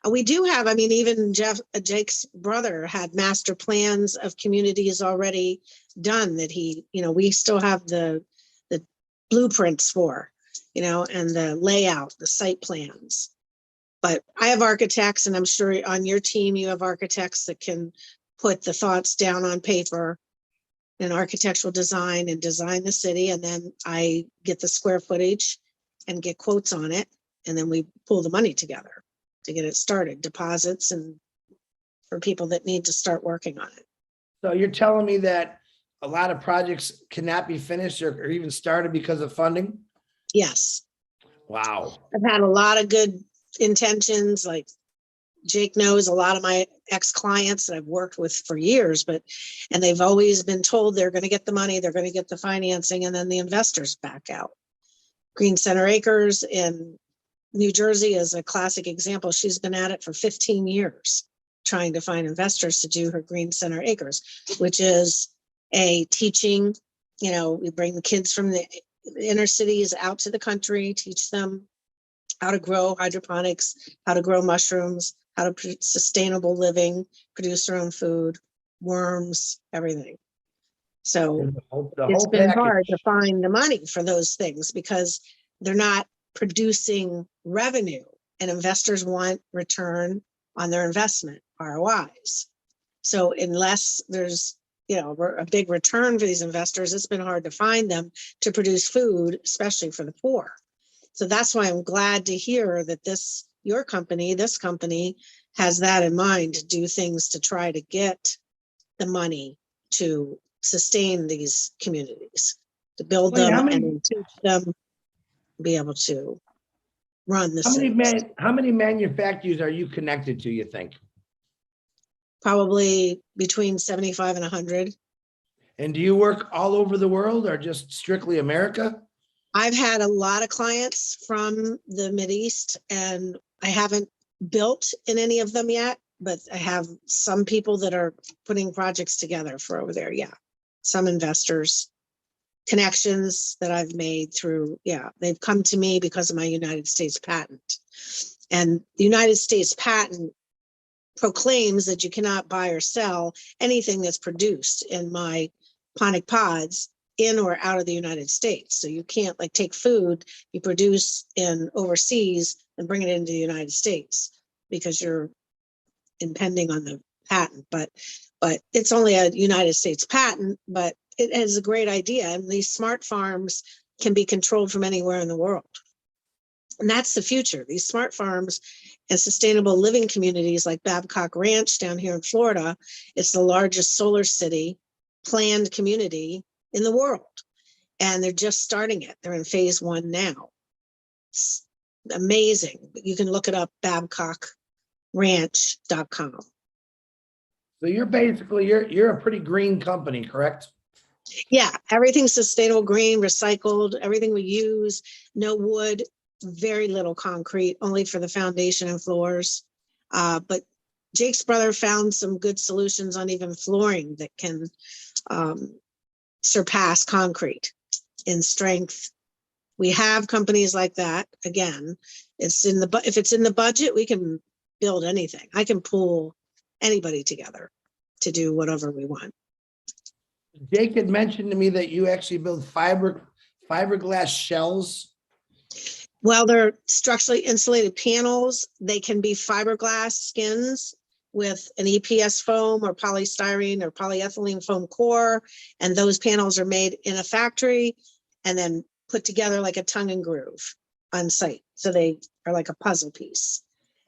We do have, even Jake's brother had master plans of communities already done that we still have the blueprints for, and the layout, the site plans. But I have architects, and I'm sure on your team, you have architects that can put the thoughts down on paper and architectural design and design the city. And then I get the square footage and get quotes on it. And then we pull the money together to get it started, deposits, and for people that need to start working on it. So you're telling me that a lot of projects cannot be finished or even started because of funding? Yes. Wow. I've had a lot of good intentions. Like Jake knows a lot of my ex-clients that I've worked with for years, and they've always been told they're going to get the money, they're going to get the financing, and then the investors back out. Green Center Acres in New Jersey is a classic example. She's been at it for 15 years, trying to find investors to do her Green Center Acres, which is a teaching, we bring the kids from the inner cities out to the country, teach them how to grow hydroponics, how to grow mushrooms, how to produce sustainable living, produce their own food, worms, everything. So it's been hard to find the money for those things because they're not producing revenue, and investors want return on their investment, ROIs. So unless there's a big return for these investors, it's been hard to find them to produce food, especially for the poor. So that's why I'm glad to hear that this company has that in mind, to do things to try to get the money to sustain these communities, to build them and teach them, be able to run the How many manufacturers are you connected to, you think? Probably between 75 and 100. And do you work all over the world or just strictly America? I've had a lot of clients from the Mideast, and I haven't built in any of them yet, but I have some people that are putting projects together for over there. Yeah. Some investors, connections that I've made through, they've come to me because of my United States patent. And the United States patent proclaims that you cannot buy or sell anything that's produced in my ponic pods in or out of the United States. So you can't take food you produce in overseas and bring it into the United States because you're impending on the patent. But it's only a United States patent, but it is a great idea. And these smart farms can be controlled from anywhere in the world. And that's the future. These smart farms and sustainable living communities like Babcock Ranch down here in Florida, it's the largest solar city planned community in the world. And they're just starting it. They're in phase 1 now. It's amazing. You can look it up, babcockranch.com. So you're basically, you're a pretty green company, correct? Yeah, everything's sustainable, green, recycled, everything we use, no wood, very little concrete, only for the foundation and floors. But Jake's brother found some good solutions on even flooring that can surpass concrete in strength. We have companies like that. Again, if it's in the budget, we can build anything. I can pull anybody together to do whatever we want. Jake had mentioned to me that you actually build fiber fiberglass shells? Well, they're structurally insulated panels. They can be fiberglass skins with an EPS foam or polystyrene or polyethylene foam core. And those panels are made in a factory and then put together like a tongue and groove on site. So they are like a puzzle piece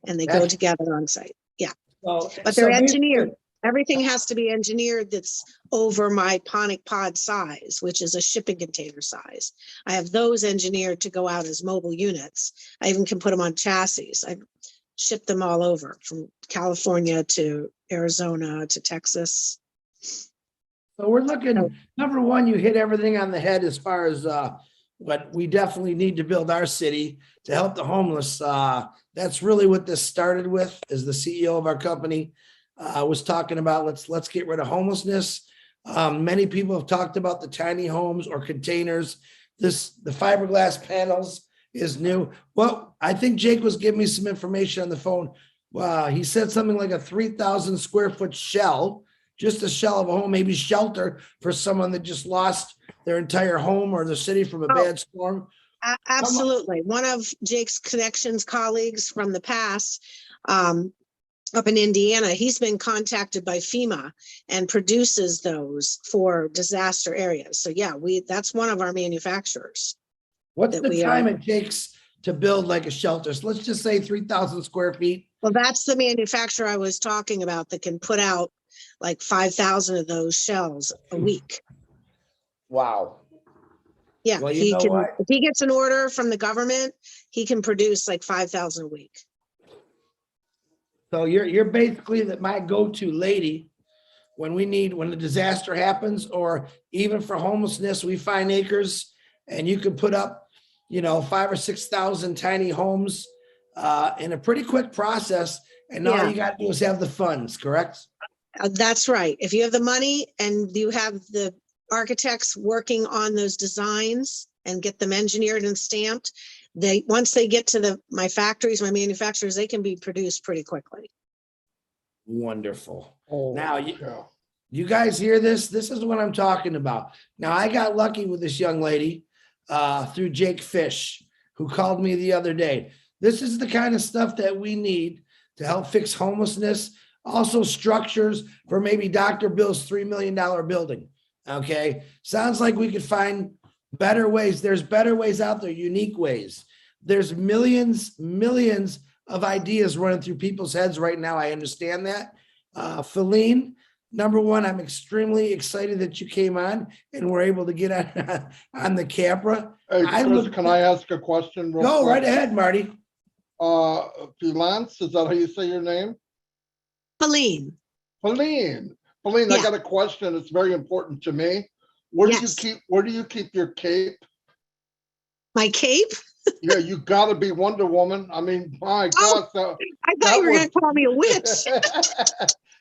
and they go That's- together on site. Yeah, So, but so they're basically- engineered. Everything has to be engineered that's over my ponic pod size, which is a shipping container size. I have those engineered to go out as mobile units. I even can put them on chassis. I ship them all over from California to Arizona to Texas. So we're looking, number one, you hit everything on the head as far as what we definitely need to build our city to help the homeless. That's really what this started with, as the CEO of our company was talking about, let's get rid of homelessness. Many people have talked about the tiny homes or containers. The fiberglass panels is new. Well, I think Jake was giving me some information on the phone. He said something like a 3,000 square foot shell, just a shell of a home, maybe shelter for someone that just lost their entire home or the city from a bad storm. Absolutely. One of Jake's connections colleagues from the past, up in Indiana, he's been contacted by FEMA and produces those for disaster areas. So yeah, that's one of our manufacturers. What's that the we time are- it takes to build like a shelter? So let's just say 3,000 square feet. Well, that's the manufacturer I was talking about that can put out like 5,000 of those shells a week. Wow. Yeah, Well, you know can, what? if he gets an order from the government, he can produce like 5,000 a week. So you're basically my go-to lady when a disaster happens, or even for homelessness, we find acres and you can put up, 5,000 or 6,000 tiny homes in a pretty quick process. And all Yeah. you got to do is have the funds, correct? That's right. If you have the money and you have the architects working on those designs and get them engineered and stamped, once they get to my factories, my manufacturers, they can be produced pretty quickly. Wonderful. Oh, Now, yeah. you guys hear this? This is what I'm talking about. Now, I got lucky with this young lady through Jake Fish, who called me the other day. This is the kind of stuff that we need to help fix homelessness. Also structures for maybe Dr. Bill's $3 million building. Okay. Sounds like we could find better ways. There's better ways out there, unique ways. There's millions of ideas running through people's heads right now. I understand that. Feline, number one, I'm extremely excited that you came on and were able to get on the camera. Hey, I Chris, look- can I ask a question? real Go quick? right ahead, Marty. Filance, is that how you say your name? Feline, Feline, I Yeah. got a question. It's very important to me. Where Yes. do you keep your cape? my cape? Yeah, you gotta be Wonder Woman. I mean, my Oh, God. I thought you were going to call me a witch.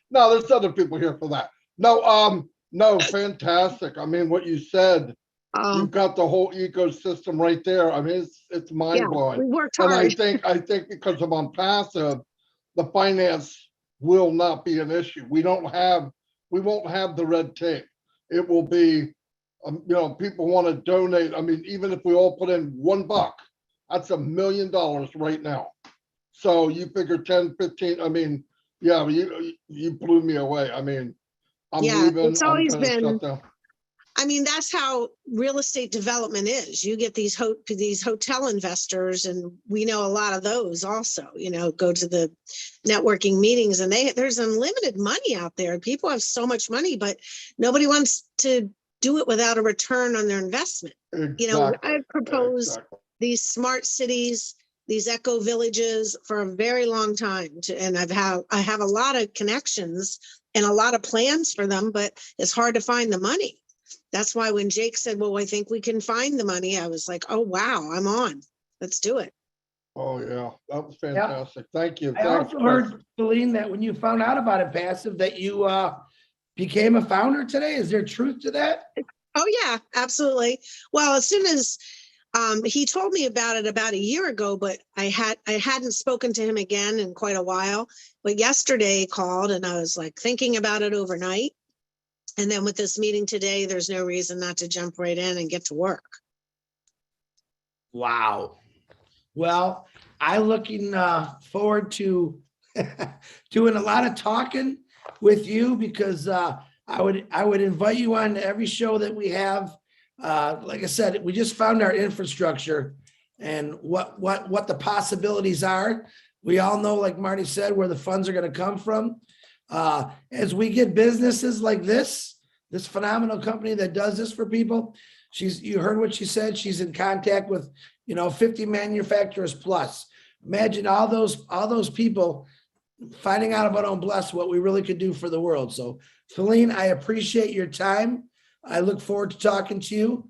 No, there's other people here for that. No, fantastic. I mean, what you said, you've got the whole ecosystem right there. I mean, it's mind Yeah, blowing. we worked And hard. I think because I'm on passive, the finance will not be an issue. We won't have the red tape. It will be, people want to donate. I mean, even if we all put in $1, that's $1 million right now. So you figure 10, 15, I mean, yeah, you blew me away. I mean, I'm Yeah, leaving. it's always I'm gonna been- shut down. I mean, that's how real estate development is. You get these hotel investors, and we know a lot of those also, go to the networking meetings, and there's unlimited money out there. People have so much money, but nobody wants to do it without a return on their investment. Exactly, I've proposed exactly. these smart cities, these eco villages for a very long time, and I have a lot of connections and a lot of plans for them, but it's hard to find the money. That's why when Jake said, well, I think we can find the money, I was like, oh, wow, I'm on. Let's do it. Oh, yeah, that was fantastic. Thank you. I Thanks, also Chris. heard, Feline, that when you found out about it, Passive, that you became a founder today. Is there truth to that? Oh, yeah, absolutely. Well, as soon as he told me about it about a year ago, but I hadn't spoken to him again in quite a while. But yesterday he called, and I was like thinking about it overnight. And then with this meeting today, there's no reason not to jump right in and get to work. Wow. Well, I'm looking forward to doing a lot of talking with you because I would invite you on to every show that we have. Like I said, we just found our infrastructure and what the possibilities are. We all know, like Marty said, where the funds are going to come from. As we get businesses like this phenomenal company that does this for people, you heard what she said. She's in contact with, 50 manufacturers plus. Imagine all those people finding out about Bless, what we really could do for the world. So, Feline, I appreciate your time. I look forward to talking to you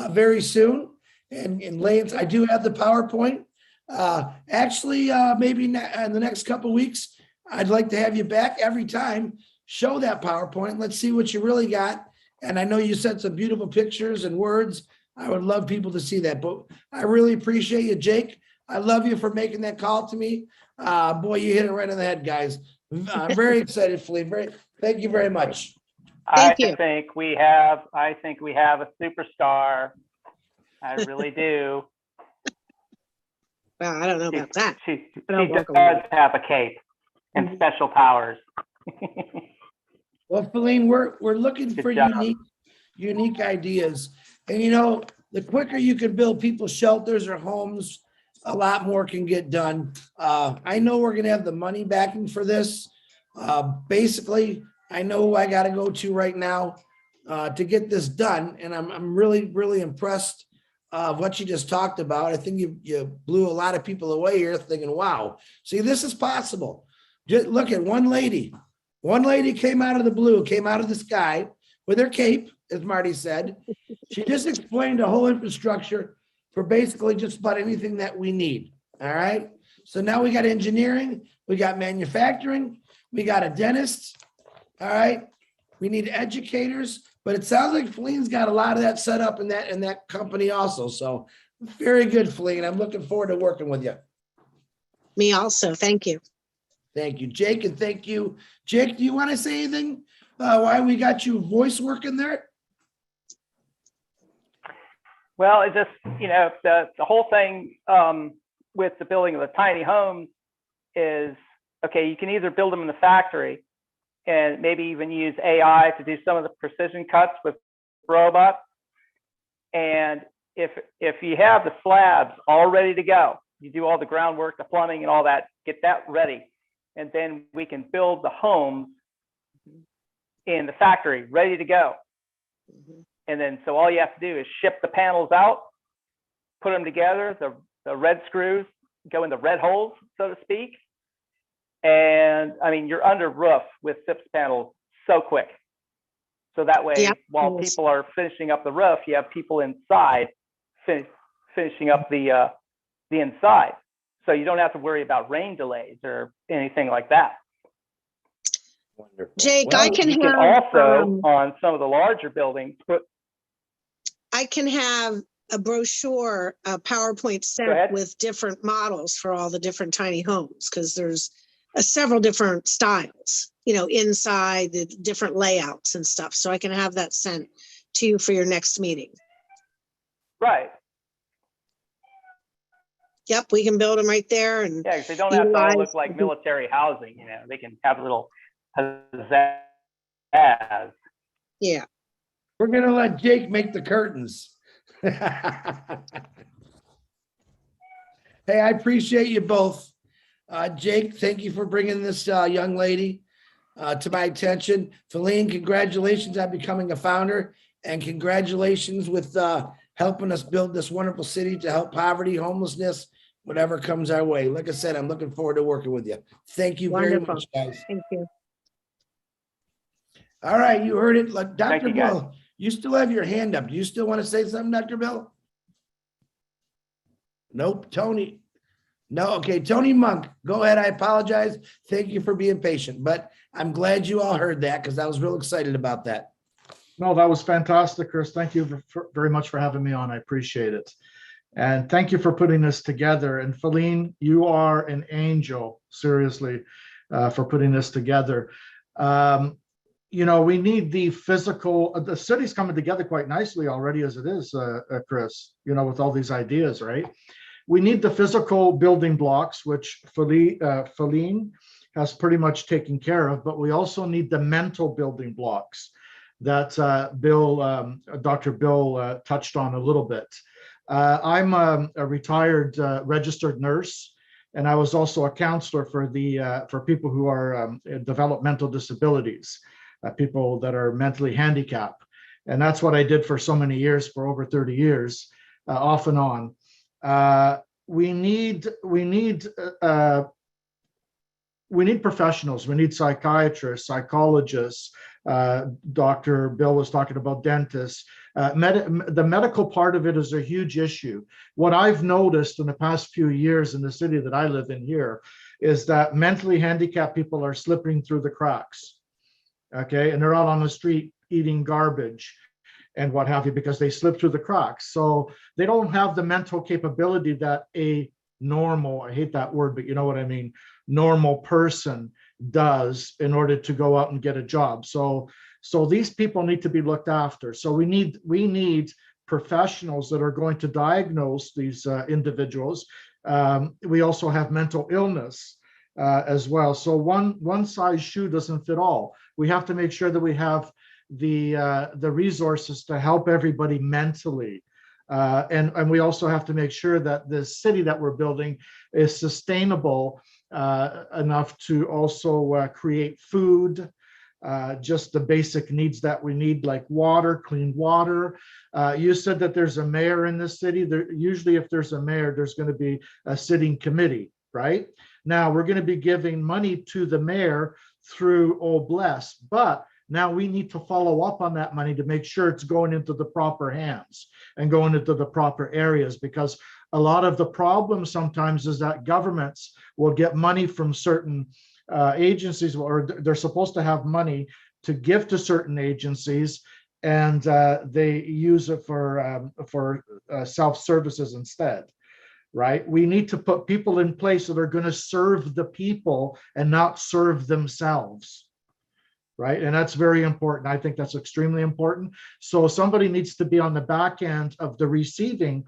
very soon. And Lance, I do have the PowerPoint. Actually, maybe in the next couple of weeks, I'd like to have you back every time. Show that PowerPoint. Let's see what you really got. And I know you sent some beautiful pictures and words. I would love people to see that. But I really appreciate you, Jake. I love you for making that call to me. Boy, you hit it right on the head, guys. I'm very excited, Feline. Thank you very much. Thank you. I think we have a superstar. I really do. Well, I don't know about that. She don't work does have a cape and special powers. Well, Feline, we're looking Good for job. unique ideas. And the quicker you can build people's shelters or homes, a lot more can get done. I know we're gonna have the money backing for this. Basically, I know who I gotta go to right now to get this done. And I'm really, really impressed of what you just talked about. I think you blew a lot of people away here thinking, wow, see, this is possible. Just look at one lady. One lady came out of the blue, came out of the sky with her cape, as Marty said. She just explained the whole infrastructure for basically just about anything that we need. All right. So now we got engineering, we got manufacturing, we got a dentist. All right. We need educators, but it sounds like Feline's got a lot of that set up in that company also. So very good, Feline. I'm looking forward to working with you. Me also. Thank you. Thank you, Jake, and thank you. Jake, do you want to say anything? Why we got you voice working there? Well, it just, the whole thing with the building of the tiny homes is, okay, you can either build them in the factory and maybe even use AI to do some of the precision cuts with robots. And if you have the slabs all ready to go, you do all the groundwork, the plumbing and all that, get that ready. And then we can build the homes in the factory, ready to go. And then, so all you have to do is ship the panels out, put them together, the red screws go in the red holes, so to speak. And I mean, you're under roof with SIPS panels so quick. So that way, while people are finishing up the roof, you have people inside finishing up the inside. So you don't have to worry about rain delays or anything like that. Wonderful. Jake, Well, I can You can have also, on some of the larger buildings, I can have a brochure, a PowerPoint Go ahead. set with different models for all the different tiny homes, because there's several different styles, inside the different layouts and stuff. So I can have that sent to you for your next meeting. right. Yep, we can build them right there. And Yeah, because they don't have to all utilize look like the- military housing, they can have a little pizzazz. yeah. We're gonna let Jake make the curtains. Hey, I appreciate you both. Jake, thank you for bringing this young lady to my attention. Feline, congratulations on becoming a founder, and congratulations with helping us build this wonderful city to help poverty, homelessness, whatever comes our way. Like I said, I'm looking forward to working with you. Thank you very Wonderful. much, guys. Thank you. All right, you heard it. Like Thank Dr. you, guys. Bill, you still have your hand up. Do you still want to say something, Dr. Bill? Nope. Tony. No. Okay. Tony Monk, go ahead. I apologize. Thank you for being patient, but I'm glad you all heard that because I was real excited about that. No, that was fantastic, Chris. Thank you very much for having me on. I appreciate it. And thank you for putting this together. And Feline, you are an angel, seriously, for putting this together. we need the physical, the city's coming together quite nicely already as it is, Chris, with all these ideas, right? We need the physical building blocks, which Feline has pretty much taken care of, but we also need the mental building blocks that Dr. Bill touched on a little bit. I'm a retired registered nurse, and I was also a counselor for people who are developmental disabilities, people that are mentally handicapped. And that's what I did for so many years, for over 30 years, off and on. We need professionals. We need psychiatrists, psychologists. Dr. Bill was talking about dentists. The medical part of it is a huge issue. What I've noticed in the past few years in the city that I live in here is that mentally handicapped people are slipping through the cracks. Okay, and they're out on the street eating garbage and what have you, because they slip through the cracks. So they don't have the mental capability that a normal, I hate that word, but you know what I mean, normal person does in order to go out and get a job. So these people need to be looked after. So we need professionals that are going to diagnose these individuals. We also have mental illness as well. So one size shoe doesn't fit all. We have to make sure that we have the resources to help everybody mentally. And we also have to make sure that the city that we're building is sustainable enough to also create food, just the basic needs that we need, like water, clean water. You said that there's a mayor in this city. Usually if there's a mayor, there's going to be a sitting committee, right? Now we're going to be giving money to the mayor through Old Bless, but now we need to follow up on that money to make sure it's going into the proper hands and going into the proper areas, because a lot of the problem sometimes is that governments will get money from certain agencies, or they're supposed to have money to give to certain agencies, and they use it for self-services instead, right? We need to put people in place that are going to serve the people and not serve themselves. Right. And that's very important. I think that's extremely important. So somebody needs to be on the back end of the receiving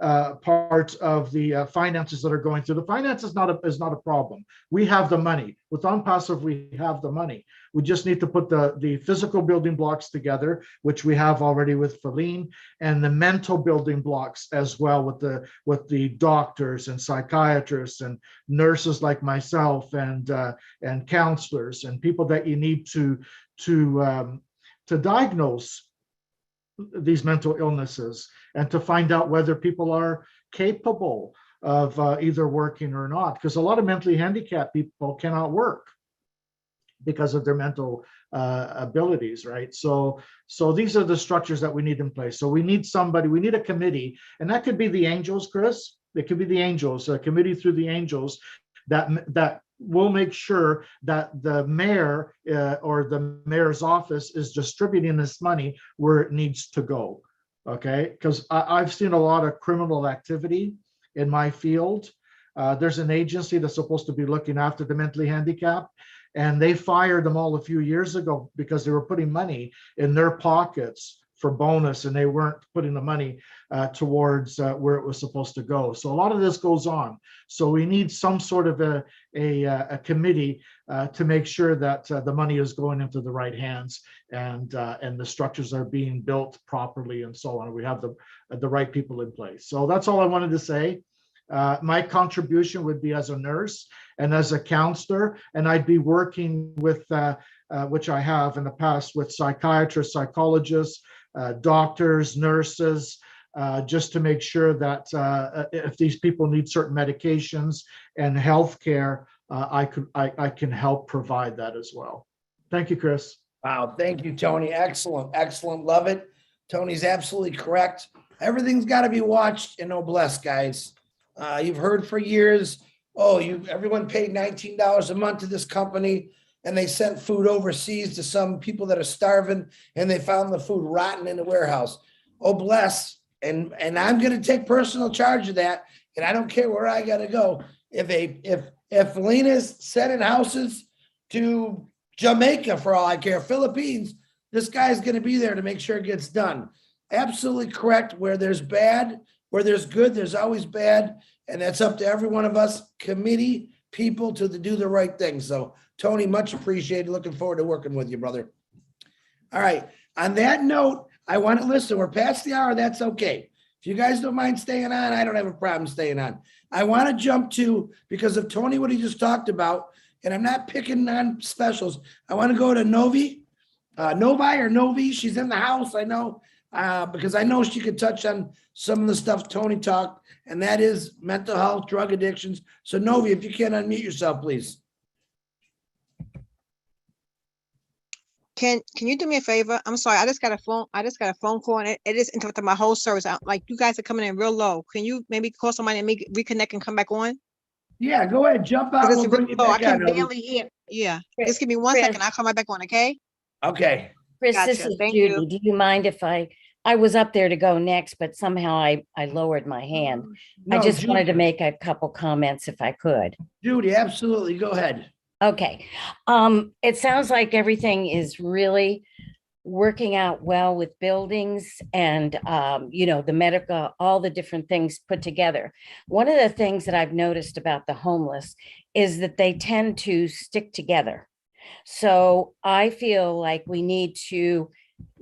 part of the finances that are going through. The finance is not a problem. We have the money. With OnPassive, we have the money. We just need to put the physical building blocks together, which we have already with Feline, and the mental building blocks as well with the doctors and psychiatrists and nurses like myself and counselors and people that you need to diagnose these mental illnesses and to find out whether people are capable of either working or not, because a lot of mentally handicapped people cannot work because of their mental abilities, right? So these are the structures that we need in place. So we need somebody, we need a committee, and that could be the Angels, Chris. It could be the Angels, a committee through the Angels that will make sure that the mayor or the mayor's office is distributing this money where it needs to go. Okay, because I've seen a lot of criminal activity in my field. There's an agency that's supposed to be looking after the mentally handicapped, and they fired them all a few years ago because they were putting money in their pockets for bonus, and they weren't putting the money towards where it was supposed to go. So a lot of this goes on. So we need some sort of a committee to make sure that the money is going into the right hands and the structures are being built properly and so on. We have the right people in place. So that's all I wanted to say. My contribution would be as a nurse and as a counselor, and I'd be working with, which I have in the past, with psychiatrists, psychologists, doctors, nurses, just to make sure that if these people need certain medications and healthcare, I can help provide that as well. Thank you, Chris. Wow, thank you, Tony. Excellent, excellent. Love it. Tony's absolutely correct. Everything's got to be watched and no bless, guys. You've heard for years, everyone paid $19 a month to this company, and they sent food overseas to some people that are starving, and they found the food rotten in the warehouse. Oh, bless. And I'm going to take personal charge of that, and I don't care where I got to go. If Felina's sending houses to Jamaica, for all I care, Philippines. This guy's going to be there to make sure it gets done. Absolutely correct. Where there's bad, where there's good, there's always bad. And that's up to every one of us, committee people, to do the right thing. So, Tony, much appreciated. Looking forward to working with you, brother. All right. On that note, I want to listen. We're past the hour. That's okay. If you guys don't mind staying on, I don't have a problem staying on. I want to jump to, because of Tony, what he just talked about, and I'm not picking on specials. I want to go to Novi or Novi. She's in the house, I know, because I know she could touch on some of the stuff Tony talked, and that is mental health, drug addictions. So Novi, if you can unmute yourself, please. Can you do me a favor? I'm sorry, I just got a phone call and it just interrupted my whole service. Like, you guys are coming in real low. Can you maybe call somebody and reconnect and come back on? Yeah, go ahead, jump out. We'll bring you I back can on, Novi. barely hear. Yeah, just give me 1 second. I'll come right back on, okay? Okay. Chris, Gotcha. this is Thank Judy. you. Do you mind if I was up there to go next, but somehow I lowered my hand. I No, just wanted to Judy. make a couple comments if I could. Judy, absolutely. Go ahead. Okay. It sounds like everything is really working out well with buildings and, the medical, all the different things put together. One of the things that I've noticed about the homeless is that they tend to stick together. So I feel like we need to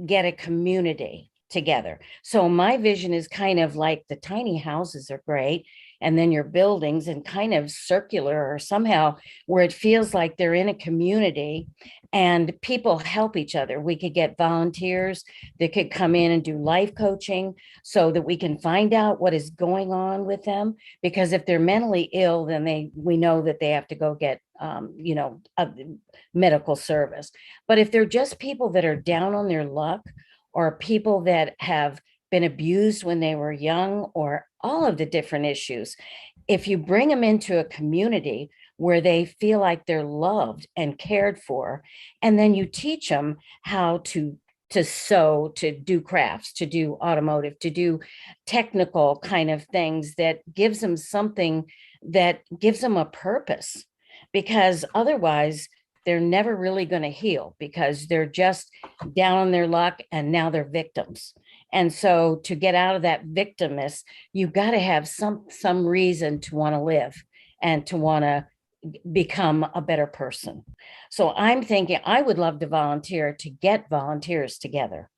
get a community together. So my vision is kind of like the tiny houses are great, and then your buildings and kind of circular or somehow where it feels like they're in a community and people help each other. We could get volunteers that could come in and do life coaching so that we can find out what is going on with them. Because if they're mentally ill, then we know that they have to go get a medical service. But if they're just people that are down on their luck, or people that have been abused when they were young, or all of the different issues, if you bring them into a community where they feel like they're loved and cared for, and then you teach them how to sew, to do crafts, to do automotive, to do technical kind of things, that gives them something that gives them a purpose. Because otherwise they're never really going to heal, because they're just down on their luck and now they're victims. And so to get out of that victimness, you've got to have some reason to want to live and to want to become a better person. So I'm thinking I would love to volunteer, to get volunteers together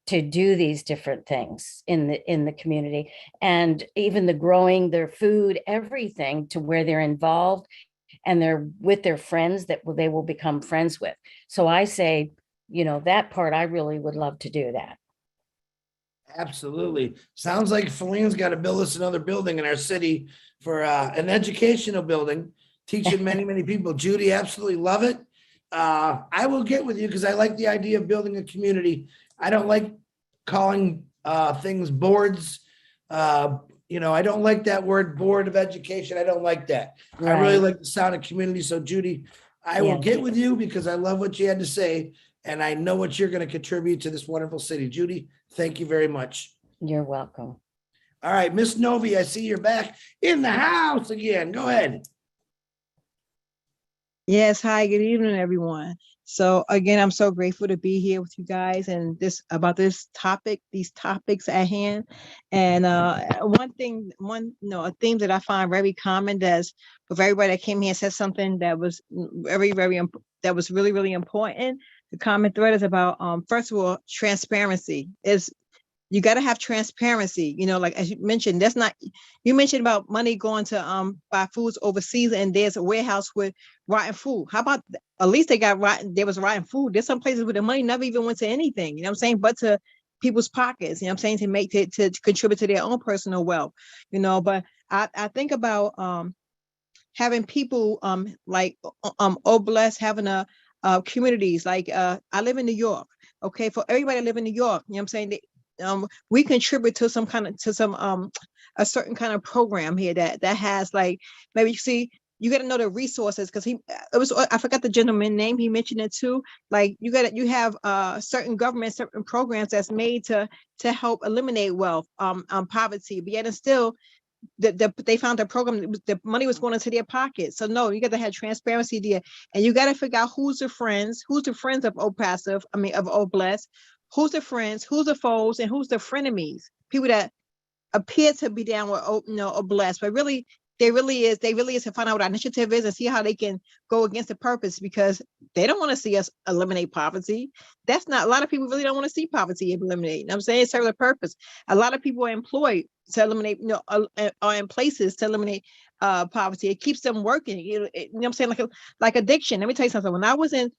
to do these different things in the community, and even the growing their food, everything, to where they're involved and they're with their friends that they will become friends with. So I say, that part, I really would love to do that. Absolutely. Sounds like Feline's got to build us another building in our city for an educational building, teaching many, many people. Judy, absolutely love it. I will get with you because I like the idea of building a community. I don't like calling things boards. I don't like that word, board of education. I don't like that. Right. I really like the sound of community. So Judy, I will get with you because I love what you had to say. And I know what you're going to contribute to this wonderful city. Judy, thank you very much. You're welcome. All right, Miss Novi, I see you're back in the house again. Go ahead. Yes, hi, good evening, everyone. So again, I'm so grateful to be here with you guys and these topics at hand. And a theme that I find very common, with everybody that came here and said something that was that was really, really important. The common thread is about, first of all, transparency. You got to have transparency, like, as you mentioned, you mentioned about money going to buy foods overseas, and there's a warehouse with rotten food. How about, at least there was rotten food. There's some places where the money never even went to anything, but to people's pockets, to contribute to their own personal wealth, but I think about having people blessed, having communities, like I live in New York. Okay, for everybody that live in New York, we contribute to a certain kind of program here that has, like, maybe you got to know the resources, because I forgot the gentleman's name, he mentioned it too. Like, you have certain programs that's made to help eliminate wealth, poverty, but yet and still they found the program, the money was going into their pocket. So no, you got to have transparency there, and you got to figure out who's the friends of O Passive, of O Bless, who's the friends, who's the foes, and who's the frenemies. People that appear to be down with O Bless, but really they really is to find out what our initiative is and see how they can go against the purpose, because they don't want to see us eliminate poverty. That's not, a lot of people really don't want to see poverty eliminated. You know what I'm saying? It serves a purpose. A lot of people are employed to eliminate, are in places to eliminate poverty. It keeps them working. You know what I'm saying? Like addiction. Let me tell you something. When I was in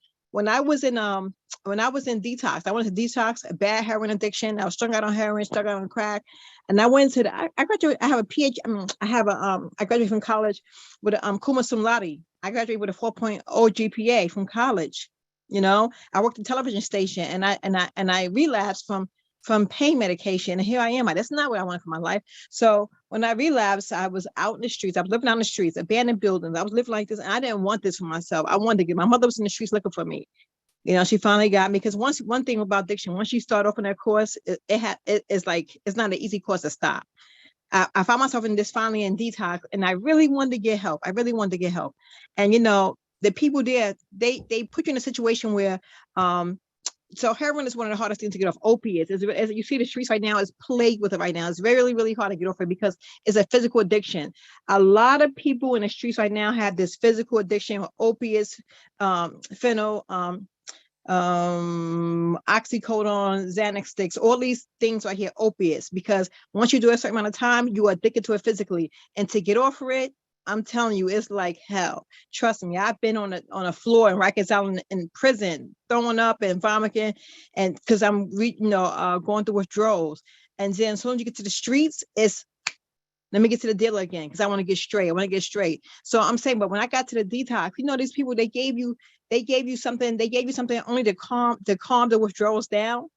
detox, I went to detox, a bad heroin addiction. I was strung out on heroin, strung out on crack. And I went to I graduated, I have a PhD, I graduated from college with a cum laude. I graduated with a 4.0 GPA from college. You know, I worked at a television station, and I relapsed from pain medication. And here I am. That's not what I wanted for my life. So when I relapsed, I was out in the streets. I was living out in the streets, abandoned buildings. I was living like this. And I didn't want this for myself. I wanted to get, my mother was in the streets looking for me. You know, she finally got me, because one thing about addiction, once you start off in that course, it's not an easy course to stop. I found myself in this finally in detox, and I really wanted to get help. And, you know, the people there, they put you in a situation where, so heroin is one of the hardest things to get off. Opiates, as you see, the streets right now is plagued with it right now. It's really, really hard to get off it because it's a physical addiction. A lot of people in the streets right now have this physical addiction with opiates, fentanyl, oxycodone, Xanax sticks, all these things right here, opiates, because once you do a certain amount of time, you are addicted to it physically. And to get off of it, I'm telling you, it's like hell. Trust me, I've been on a floor in Rikers Island in prison, throwing up and vomiting, and because I'm going through withdrawals. And then as soon as you get to the streets, it's let me get to the dealer again, because I want to get straight. So I'm saying, but when I got to the detox, you know, these people, they gave you something only to calm the withdrawals down.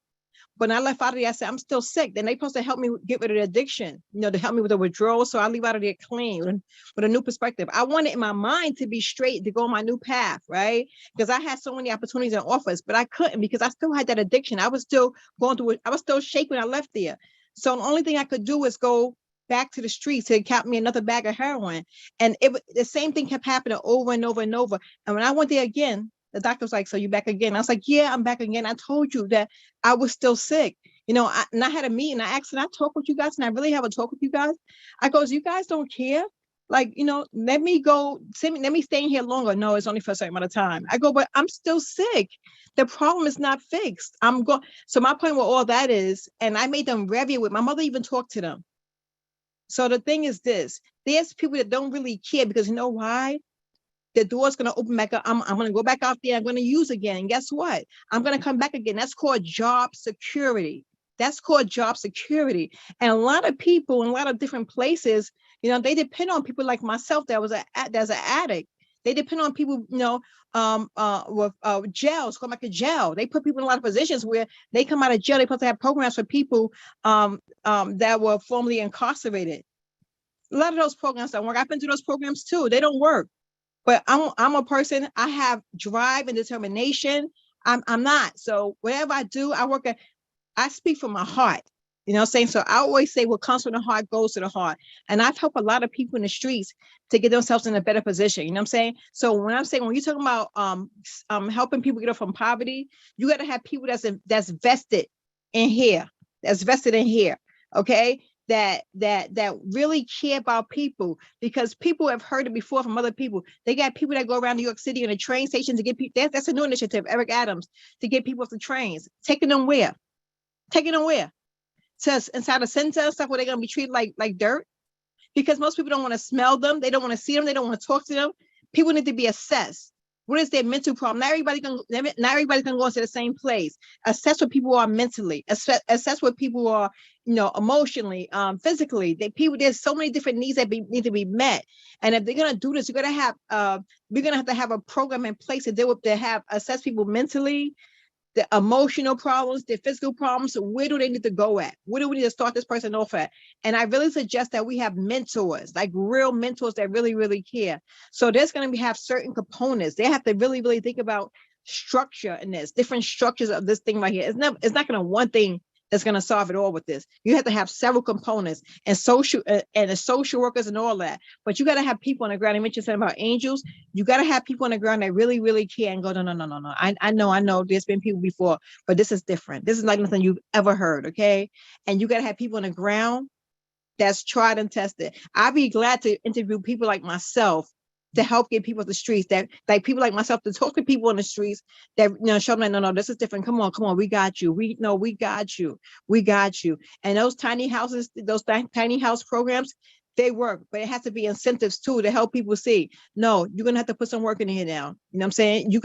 But when I left out of there, I said, I'm still sick. Then they supposed to help me get rid of the addiction, you know, to help me with the withdrawal. So I leave out of there clean with a new perspective. I wanted in my mind to be straight, to go on my new path, right? Because I had so many opportunities in office, but I couldn't, because I still had that addiction. I was still going through it. I was still shaking when I left there. So the only thing I could do is go back to the streets to cap me another bag of heroin. And the same thing kept happening over and over and over. And when I went there again, the doctor was like, so you back again? I was like, yeah, I'm back again. I told you that I was still sick. You know, and I had a meeting. I asked, can I talk with you guys? And I really have a talk with you guys. I goes, you guys don't care? Like, you know, let me stay in here longer. No, it's only for a certain amount of time. I go, but I'm still sick. The problem is not fixed. So my point with all that is, and I made them review it. My mother even talked to them. So the thing is this, there's people that don't really care, because you know why? The door's going to open back up. I'm going to go back out there. I'm going to use again. And guess what? I'm going to come back again. That's called job security. And a lot of people in a lot of different places, you know, they depend on people like myself that's an addict. They depend on people, you know, with jails, going back to jail. They put people in a lot of positions where they come out of jail. They're supposed to have programs for people that were formerly incarcerated. A lot of those programs don't work. I've been through those programs too. They don't work. But I'm a person, I have drive and determination. I'm not. So whatever I do, I speak from my heart. You know what I'm saying? So I always say what comes from the heart goes to the heart. And I've helped a lot of people in the streets to get themselves in a better position. You know what I'm saying? So when you're talking about helping people get off from poverty, you got to have people that's vested in here. Okay? That really care about people, because people have heard it before from other people. They got people that go around New York City in a train station to get people. That's a new initiative, Eric Adams, to get people off the trains. Taking them where? To inside a center stuff where they're gonna be treated like dirt, because most people don't want to smell them. They don't want to see them. They don't want to talk to them. People need to be assessed. What is their mental problem? Not everybody's gonna go into the same place. Assess what people are mentally. Assess what people are, you know, emotionally, physically. There's so many different needs that need to be met. And if they're gonna do this, we're gonna have to have a program in place to assess people mentally, the emotional problems, the physical problems. Where do they need to go at? Where do we need to start this person off at? And I really suggest that we have mentors, like real mentors that really, really care. So there's going to have certain components. They have to really, really think about structure in this, different structures of this thing right here. It's not going to one thing that's going to solve it all with this. You have to have several components and the social workers and all that. But you got to have people on the ground. I mentioned something about angels. You got to have people on the ground that really, really care and go, no. I know. There's been people before, but this is different. This is like nothing you've ever heard. Okay. And you got to have people on the ground that's tried and tested. I'd be glad to interview people like myself to help get people to the streets, that like people like myself to talk to people on the streets that, show them like, no, this is different. Come on, we got you. We got you. And those tiny houses, those tiny house programs, they work, but it has to be incentives too to help people see. No, you're gonna have to put some work in here now. You know what I'm saying? You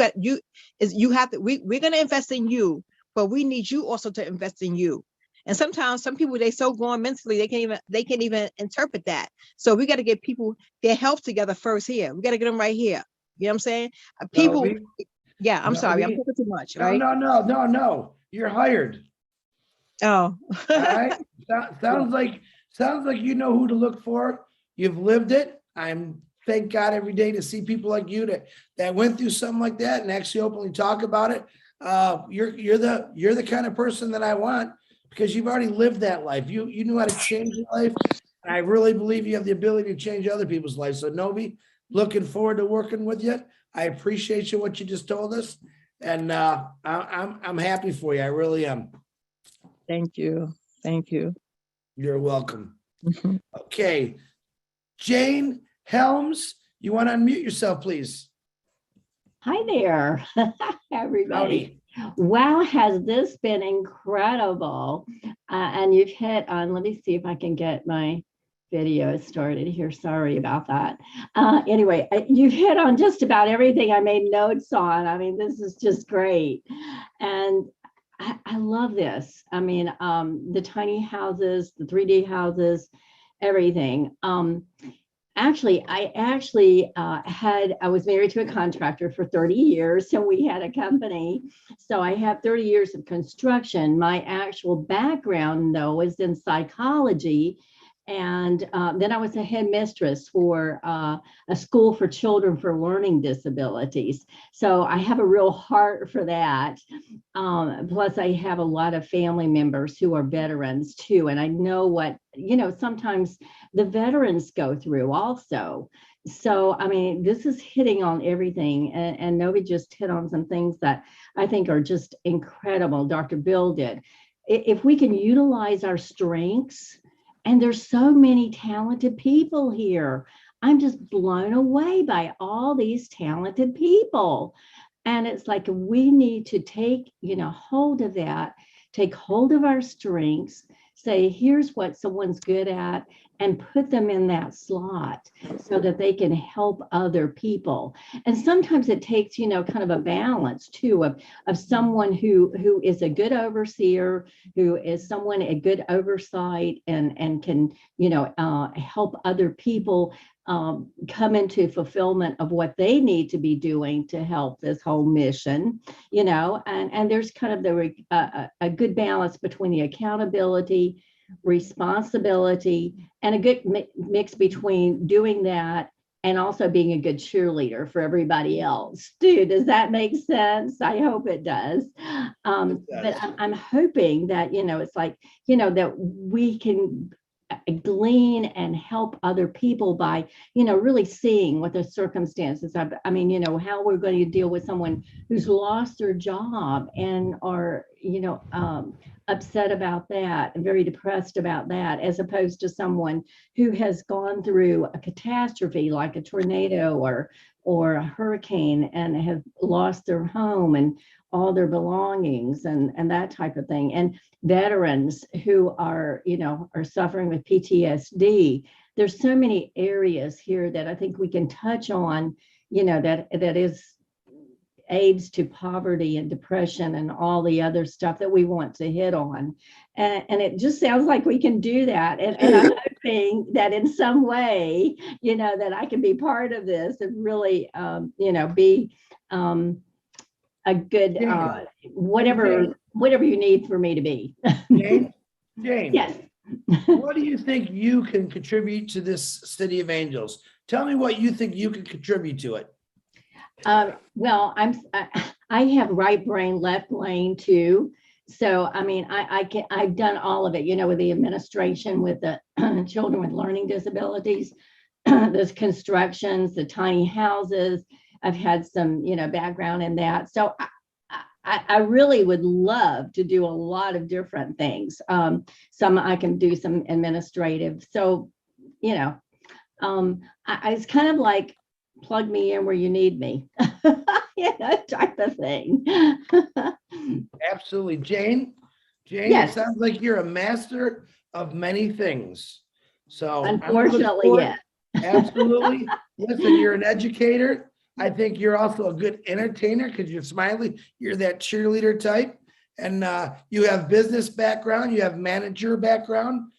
have to. We're gonna invest in you, but we need you also to invest in you. And sometimes some people, they so gone mentally, they can't even interpret that. So we got to get people their health together first here. We got to get them right here. You know what I'm saying? People, yeah, I'm sorry, I'm talking too much, right? No. You're hired. Oh. All right. Sounds like you know who to look for. You've lived it. Thank God every day to see people like you that went through something like that and actually openly talk about it. You're the kind of person that I want, because you've already lived that life. You knew how to change your life. And I really believe you have the ability to change other people's lives. So Novi, looking forward to working with you. I appreciate what you just told us. And I'm happy for you. I really am. Thank you. You're welcome. Okay. Jane Helms, you want to unmute yourself, please? Hi there, everybody. Howdy. Wow, has this been incredible? And you've hit on, let me see if I can get my video started here. Sorry about that. Anyway, you've hit on just about everything I made notes on. I mean, this is just great. And I love this. I mean, the tiny houses, the 3D houses, everything. Actually, I was married to a contractor for 30 years, so we had a company. So I have 30 years of construction. My actual background, though, is in psychology. And then I was a headmistress for a school for children for learning disabilities. So I have a real heart for that. Plus, I have a lot of family members who are veterans too. And I know what, sometimes the veterans go through also. So, I mean, this is hitting on everything. And Novi just hit on some things that I think are just incredible. Dr. Bill did. If we can utilize our strengths, and there's so many talented people here. I'm just blown away by all these talented people. And it's like, we need to take, hold of that, take hold of our strengths, say, here's what someone's good at, and put them in that slot so that they can help other people. And sometimes it takes, kind of a balance too of someone who is a good overseer, who is someone a good oversight and can, help other people come into fulfillment of what they need to be doing to help this whole mission, and there's kind of a good balance between the accountability, responsibility, and a good mix between doing that and also being a good cheerleader for everybody else. Dude, does that make sense? I hope it does. But I'm hoping that, it's like, that we can glean and help other people by, really seeing what the circumstances are. I mean, how we're going to deal with someone who's lost their job and are, upset about that and very depressed about that, as opposed to someone who has gone through a catastrophe like a tornado or a hurricane and have lost their home and all their belongings and that type of thing. And veterans who are, are suffering with PTSD. There's so many areas here that I think we can touch on, that is aids to poverty and depression and all the other stuff that we want to hit on. And it just sounds like we can do that. And I'm hoping that in some way, that I can be part of this and really, be a good, whatever you need for me to be. Jane? Yes. What do you think you can contribute to this City of Angels? Tell me what you think you can contribute to it. Well, I have right brain, left brain too. So, I mean, I've done all of it, you know, with the administration, with the children with learning disabilities, those constructions, the tiny houses. I've had some, you know, background in that. So I really would love to do a lot of different things. Some I can do some administrative. So, you know, it's kind of like plug me in where you need me, you know, type of thing. Absolutely. Jane, it Yes. sounds like you're a master of many things. So I'm gonna look Unfortunately, forward- yeah. Absolutely. Listen, you're an educator. I think you're also a good entertainer because you're smiley. You're that cheerleader type. And you have business background. You have manager background.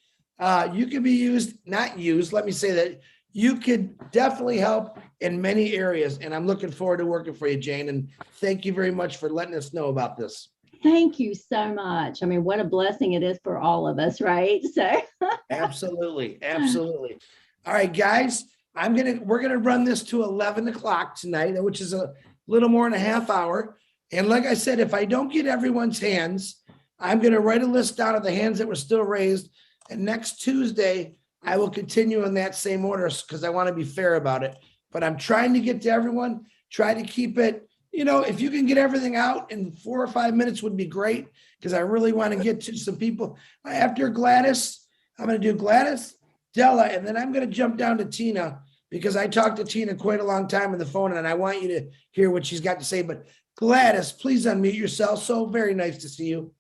You can be used, not used. Let me say that you could definitely help in many areas. And I'm looking forward to working for you, Jane. And thank you very much for letting us know about this. Thank you so much. I mean, what a blessing it is for all of us, right? So Absolutely. Absolutely. All right, guys, we're gonna run this to 11 o'clock tonight, which is a little more than a half hour. And like I said, if I don't get everyone's hands, I'm gonna write a list down of the hands that were still raised. And next Tuesday, I will continue in that same order because I want to be fair about it. But I'm trying to get to everyone, try to keep it, you know, if you can get everything out in 4 or 5 minutes would be great because I really want to get to some people. After Gladys, I'm going to do Gladys, Della, and then I'm going to jump down to Tina because I talked to Tina quite a long time on the phone and I want you to hear what she's got to say. But Gladys, please unmute yourself. So very nice to see you.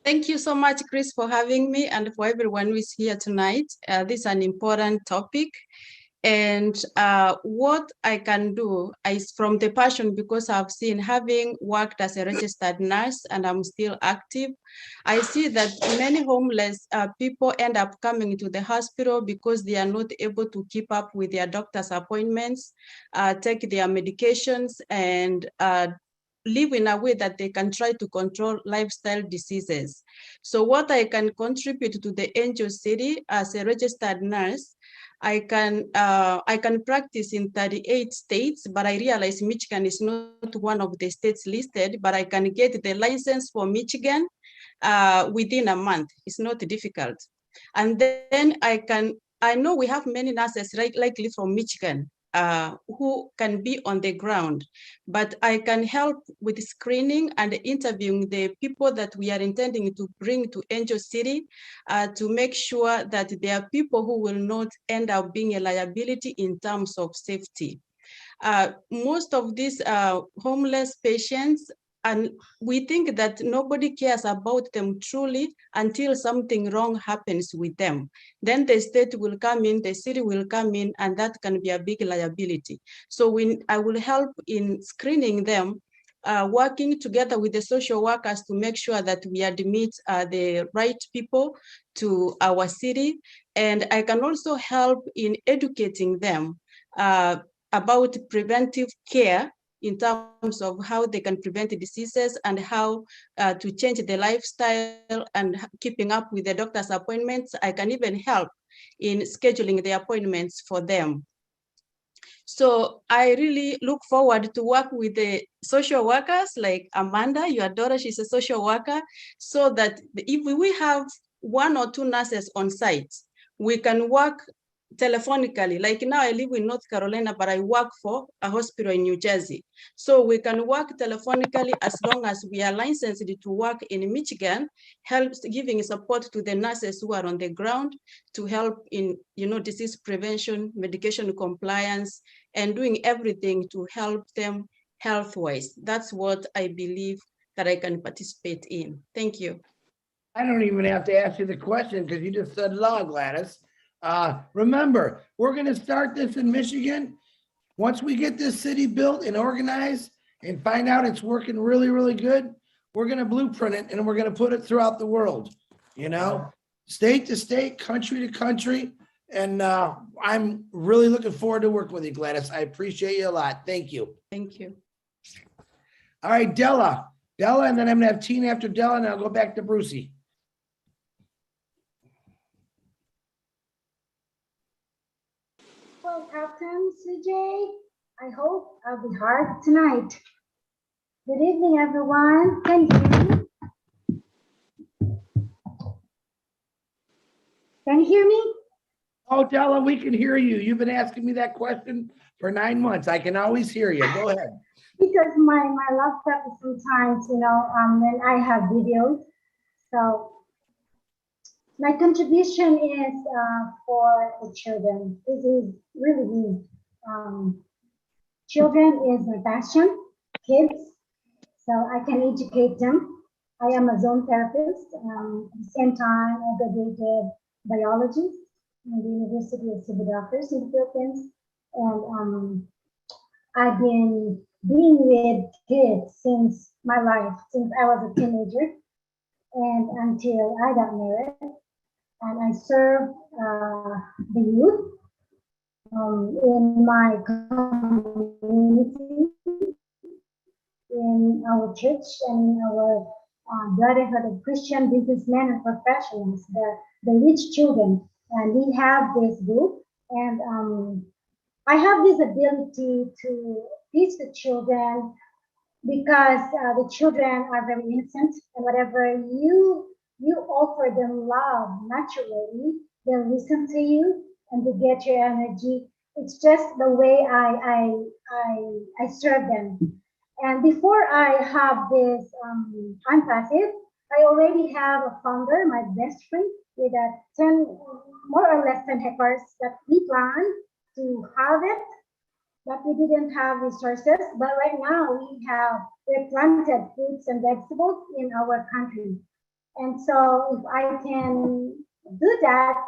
Thank you so much, Chris, for having me and for everyone who is here tonight. This is an important topic. And what I can do is from the passion, because I've seen, having worked as a registered nurse and I'm still active, I see that many homeless people end up coming to the hospital because they are not able to keep up with their doctor's appointments, take their medications, and live in a way that they can try to control lifestyle diseases. So what I can contribute to the Angel City as a registered nurse, I can practice in 38 states, but I realize Michigan is not one of the states listed, but I can get the license for Michigan within a month. It's not difficult. And then I know we have many nurses likely from Michigan who can be on the ground, but I can help with screening and interviewing the people that we are intending to bring to Angel City to make sure that there are people who will not end up being a liability in terms of safety. Most of these homeless patients, and we think that nobody cares about them truly until something wrong happens with them. Then the state will come in, the city will come in, and that can be a big liability. So I will help in screening them, working together with the social workers to make sure that we admit the right people to our city. And I can also help in educating them about preventive care in terms of how they can prevent the diseases and how to change the lifestyle and keeping up with the doctor's appointments. I can even help in scheduling the appointments for them. So I really look forward to work with the social workers like Amanda, your daughter, she's a social worker, so that if we have 1 or 2 nurses on site, we can work telephonically. Like now I live in North Carolina, but I work for a hospital in New Jersey. So we can work telephonically as long as we are licensed to work in Michigan, helps giving support to the nurses who are on the ground to help in, disease prevention, medication compliance, and doing everything to help them health-wise. That's what I believe that I can participate in. Thank you. I don't even have to ask you the question because you just said law, Gladys. Remember, we're going to start this in Michigan. Once we get this city built and organized and find out it's working really, really good, we're going to blueprint it and we're going to put it throughout the world, state to state, country to country. And I'm really looking forward to working with you, Gladys. I appreciate you a lot. Thank you. Thank you. All right, Della, and then I'm going to have Tina after Della, and I'll go back to Brucey. Well, Captain CJ, I hope I'll be hard tonight. Good evening, everyone. Can you hear me? you hear me? Oh, Della, we can hear you. You've been asking me that question for 9 months. I can always hear you. Go ahead. Because my laptop is sometimes, when I have videos. So my contribution is for the children. This is really me. Children is my passion, kids, so I can educate them. I am a zone therapist. At the same time, I graduated biology in the University of Civil Doctors in the Philippines. And I've been being with kids since my life, since I was a teenager and until I got married. And I serve the youth in my community, in our church, and in our brotherhood of Christian businessmen and professionals, the rich children. And we have this group, and I have this ability to teach the children because the children are very innocent, and whatever you offer them love naturally, they'll listen to you and they get your energy. It's just the way I serve them. And before I have this I'm passive, I already have a founder, my best friend, with a 10, more or less 10 hectares that we plan to have it, but we didn't have resources. But right now we planted fruits and vegetables in our country. And so if I can do that,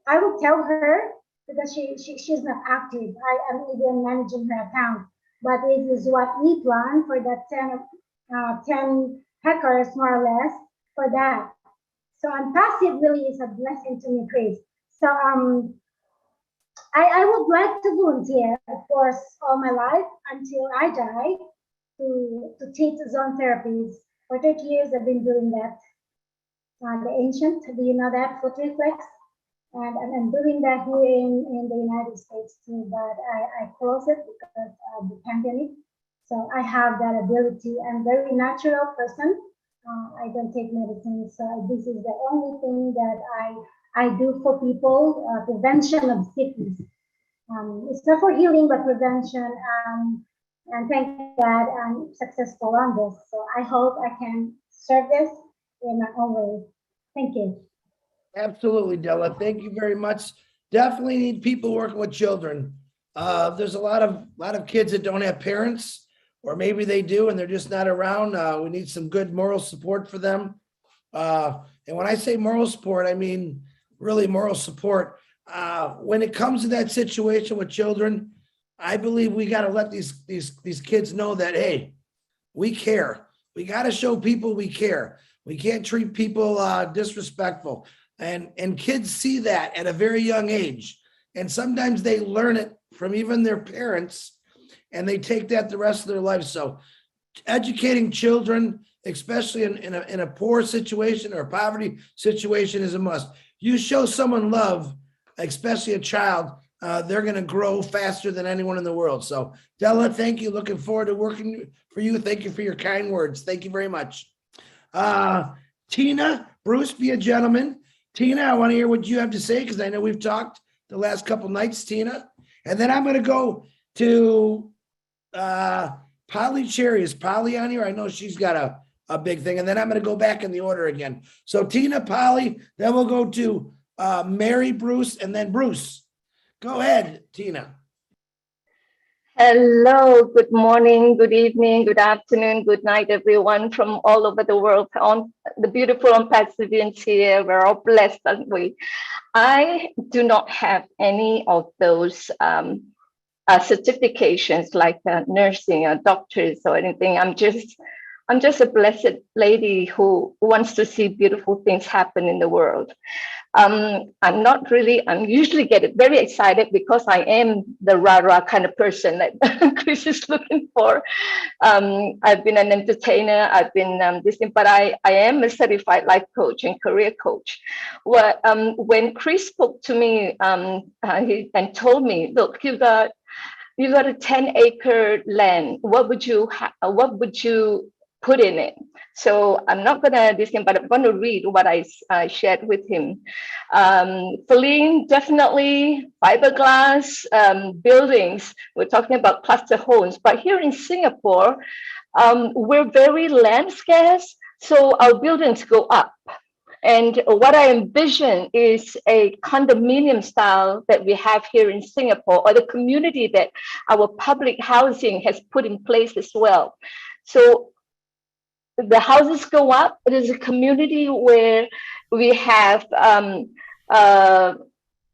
I will tell her because she's not active. I am even managing her account. But this is what we plan for that 10 hectares more or less for that. So passive really is a blessing to me, Chris. So I would like to volunteer, of course, all my life until I die to teach zone therapies. For 30 years, I've been doing that. The ancient, do you know that, foot reflex? And I'm doing that here in the United States too, but I close it because of the pandemic. So I have that ability. I'm a very natural person. I don't take medicine. So this is the only thing that I do for people, prevention of sickness. It's not for healing, but prevention. And thank God I'm successful on this. So I hope I can serve this in my own way. Thank you. Absolutely, Della. Thank you very much. Definitely need people working with children. There's a lot of kids that don't have parents, or maybe they do and they're just not around. We need some good moral support for them. And when I say moral support, I mean really moral support. When it comes to that situation with children, I believe we got to let these kids know that, hey, we care. We got to show people we care. We can't treat people disrespectful. And kids see that at a very young age. And sometimes they learn it from even their parents, and they take that the rest of their life. So educating children, especially in a poor situation or a poverty situation, is a must. You show someone love, especially a child, they're going to grow faster than anyone in the world. So Della, thank you. Looking forward to working for you. Thank you for your kind words. Thank you very much. Tina, Bruce, be a gentleman. Tina, I want to hear what you have to say because I know we've talked the last couple nights, Tina. And then I'm going to go to Polly Cherry. Is Polly on here? I know she's got a big thing. And then I'm going to go back in the order again. So Tina, Polly, then we'll go to Mary, Bruce, and then Bruce. Go ahead, Tina. Hello, good morning, good evening, good afternoon, good night, everyone from all over the world. On the beautiful Pacifians here, we're all blessed, aren't we? I do not have any of those certifications like nursing or doctors or anything. I'm just a blessed lady who wants to see beautiful things happen in the world. I'm usually get very excited because I am the rah-rah kind of person that Chris is looking for. I've been an entertainer, I've been this thing, but I am a certified life coach and career coach. When Chris spoke to me and told me, look, you got a 10-acre land, what would you put in it? So I'm not going to this thing, but I'm going to read what I shared with him. Feline, definitely fiberglass buildings. We're talking about cluster homes, but here in Singapore, we're very land scarce, so our buildings go up. And what I envision is a condominium style that we have here in Singapore, or the community that our public housing has put in place as well. So the houses go up. It is a community where we have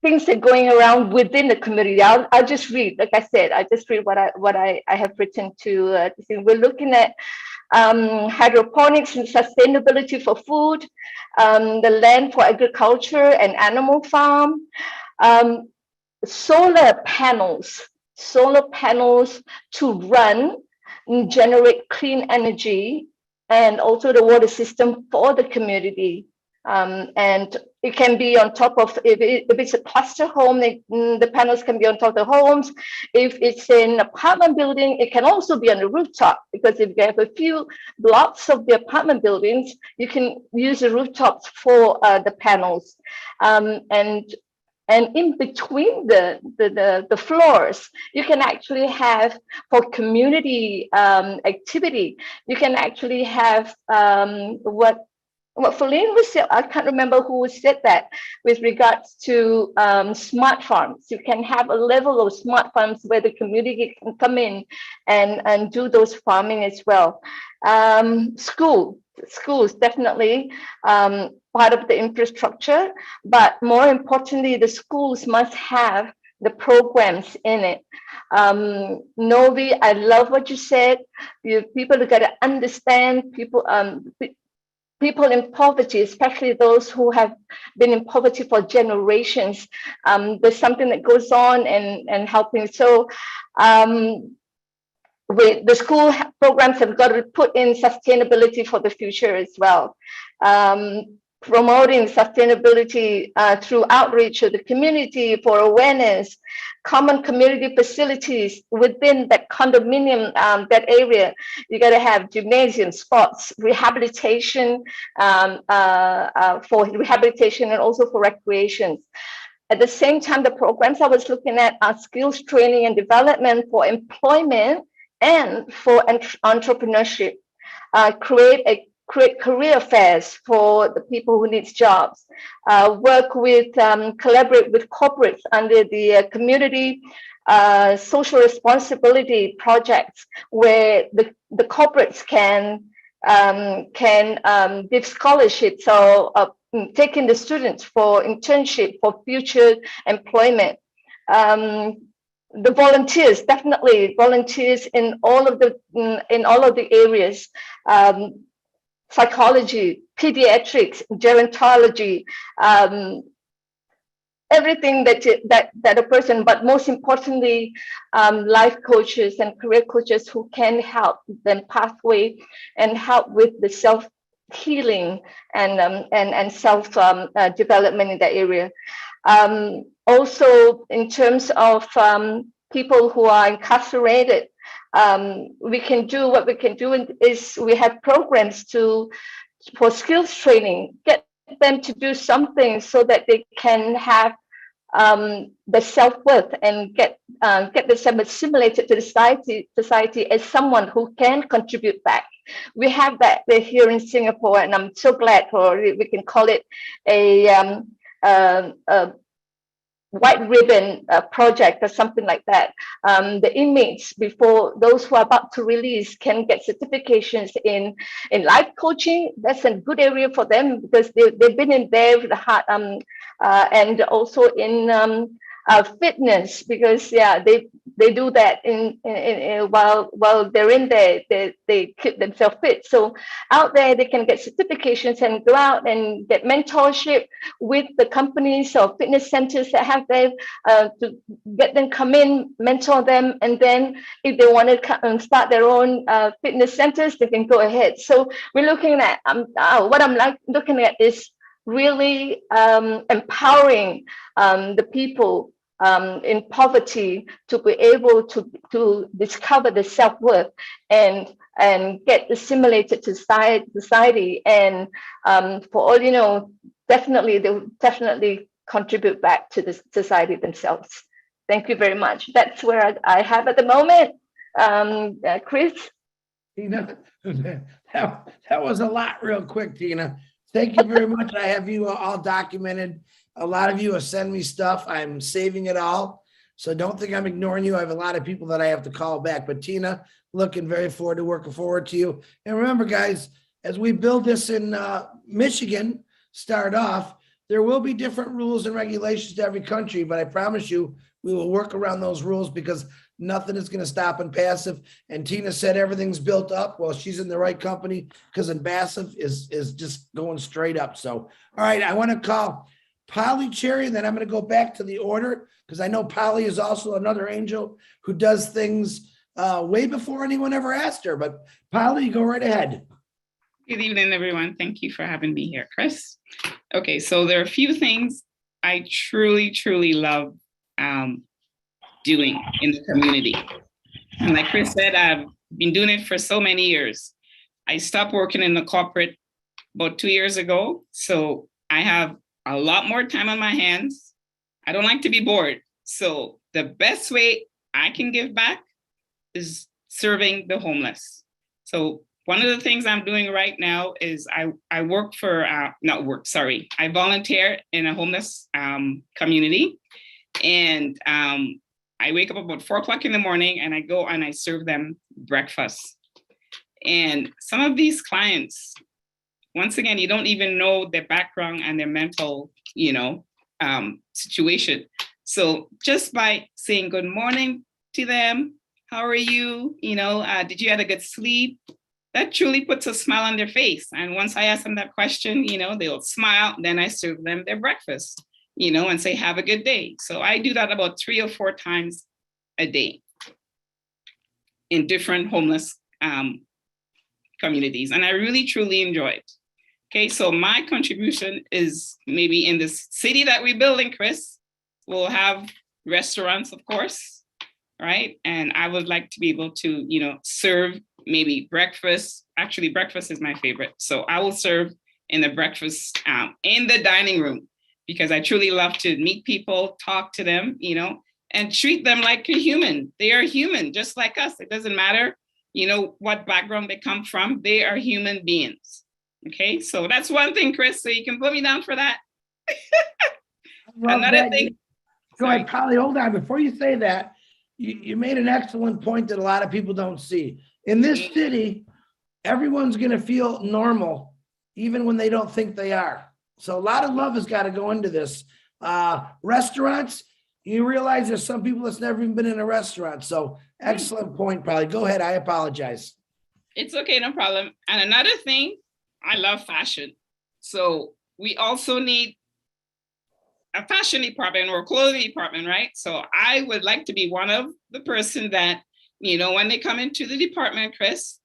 things that are going around within the community. I'll just read, like I said, I just read what I have written to see. We're looking at hydroponics and sustainability for food, the land for agriculture and animal farm, solar panels to run and generate clean energy, and also the water system for the community. And it can be on top of, if it's a cluster home, the panels can be on top of the homes. If it's an apartment building, it can also be on the rooftop, because if you have a few blocks of the apartment buildings, you can use the rooftops for the panels. And in between the floors, you can actually have, for community activity, you can actually have what Feline was said, I can't remember who said that, with regards to smart farms. You can have a level of smart farms where the community can come in and do those farming as well. Schools, definitely part of the infrastructure, but more importantly, the schools must have the programs in it. Novi, I love what you said. People have got to understand people in poverty, especially those who have been in poverty for generations. There's something that goes on and helping. So the school programs have got to put in sustainability for the future as well. Promoting sustainability through outreach to the community for awareness, common community facilities within that condominium, that area. You got to have gymnasium, sports, rehabilitation, for rehabilitation and also for recreations. At the same time, the programs I was looking at are skills training and development for employment and for entrepreneurship. Create career fairs for the people who need jobs, collaborate with corporates under the community social responsibility projects, where the corporates can give scholarships or taking the students for internship for future employment. The volunteers, definitely volunteers in all of the areas. Psychology, pediatrics, gerontology, everything that a person, but most importantly, life coaches and career coaches who can help them pathway and help with the self-healing and self-development in that area. Also, in terms of people who are incarcerated, we can do what we can do is we have programs for skills training, get them to do something so that they can have the self-worth and get themselves assimilated to the society as someone who can contribute back. We have that here in Singapore, and I'm so glad we can call it a white ribbon project or something like that. The inmates, before those who are about to release, can get certifications in life coaching. That's a good area for them, because they've been in there with the heart, and also in fitness, because they do that while they're in there, they keep themselves fit. So out there they can get certifications and go out and get mentorship with the companies or fitness centers that have them, to get them come in, mentor them, and then if they want to start their own fitness centers, they can go ahead. So we're looking at what I'm looking at is really empowering the people in poverty to be able to discover the self-worth and get assimilated to society. And for all you know, definitely they'll definitely contribute back to the society themselves. Thank you very much. That's where I have at the moment. Chris? Tina, that was a lot real quick, Tina. Thank you very much. I have you all documented. A lot of you have sent me stuff. I'm saving it all. So don't think I'm ignoring you. I have a lot of people that I have to call back. But Tina, looking very forward to working forward to you. And remember, guys, as we build this in Michigan, start off, there will be different rules and regulations to every country, but I promise you, we will work around those rules because nothing is going to stop in passive. And Tina said everything's built up. Well, she's in the right company because in passive is just going straight up. So, all right, I want to call Polly Cherry, and then I'm going to go back to the order because I know Polly is also another angel who does things way before anyone ever asked her. But Polly, go right ahead. Good evening, everyone. Thank you for having me here, Chris. Okay, so there are a few things I truly, truly love doing in the community. And like Chris said, I've been doing it for so many years. I stopped working in the corporate about 2 years ago. So I have a lot more time on my hands. I don't like to be bored. So the best way I can give back is serving the homeless. So one of the things I'm doing right now is I work for, I volunteer in a homeless community. And I wake up about 4 o'clock in the morning and I go and I serve them breakfast. And some of these clients, once again, you don't even know their background and their mental, situation. So just by saying good morning to them, how are you? Did you have a good sleep? That truly puts a smile on their face. And once I ask them that question, they'll smile. Then I serve them their breakfast, and say, have a good day. So I do that about 3 or 4 times a day in different homeless communities. And I really, truly enjoy it. Okay, so my contribution is maybe in this city that we're building, Chris, we'll have restaurants, of course, right? And I would like to be able to, serve maybe breakfast. Actually, breakfast is my favorite. So I will serve in the breakfast, in the dining room, because I truly love to meet people, talk to them, and treat them like a human. They are human, just like us. It doesn't matter, what background they come from. They are human beings. Okay, so that's one thing, Chris. So you can put me down for that. Another thing. Go ahead, Polly, hold on. Before you say that, you made an excellent point that a lot of people don't see. In this city, everyone's going to feel normal, even when they don't think they are. So a lot of love has got to go into this. Restaurants, you realize there's some people that's never even been in a restaurant. So excellent point, Polly. Go ahead. I apologize. It's okay, no problem. And another thing, I love fashion. So we also need a fashion department or clothing department, right? So I would like to be one of the person that, when they come into the department, Chris,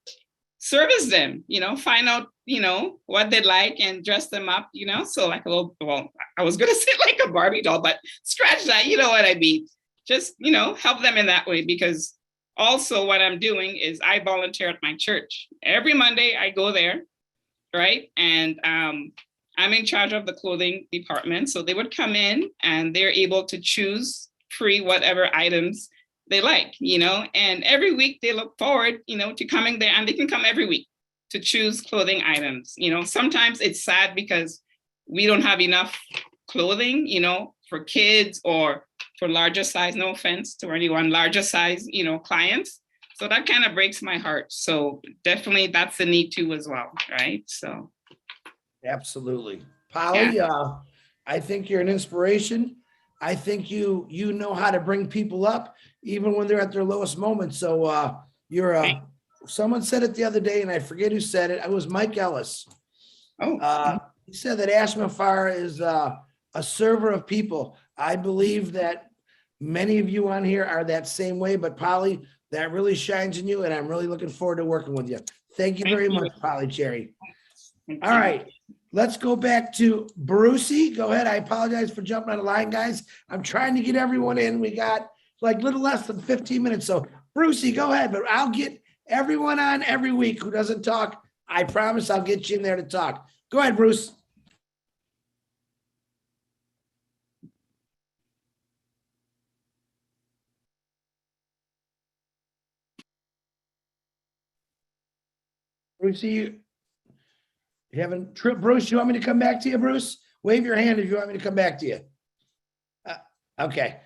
service them, find out, what they like and dress them up, so like a little, well, I was going to say like a Barbie doll, but scratch that, you know what I mean? Just, help them in that way, because also what I'm doing is I volunteer at my church. Every Monday I go there, right? And I'm in charge of the clothing department. So they would come in and they're able to choose free whatever items they like, and every week they look forward, to coming there, and they can come every week to choose clothing items. Sometimes it's sad because we don't have enough clothing, for kids or for larger size, no offense to anyone, larger size, clients. So that kind of breaks my heart. So definitely that's a need too as well, right? So. Absolutely. Polly, yeah. I think you're an inspiration. I think you know how to bring people up even when they're at their lowest moments. So someone said it the other day, and I forget who said it. It was Mike Ellis. He said that Ashman Farr is a server of people. I believe that many of you on here are that same way, but Polly, that really shines in you, and I'm really looking forward to working with you. Thank you very much, Polly Cherry. All right. let's go back to Brucey. Go ahead. I apologize for jumping on the line, guys. I'm trying to get everyone in. We got like little less than 15 minutes. So Brucey, go ahead, but I'll get everyone on every week who doesn't talk. I promise I'll get you in there to talk. Go ahead, Bruce. Bruce, you haven't, Bruce, you want me to come back to you, Bruce? Wave your hand if you want me to come back to you. Okay.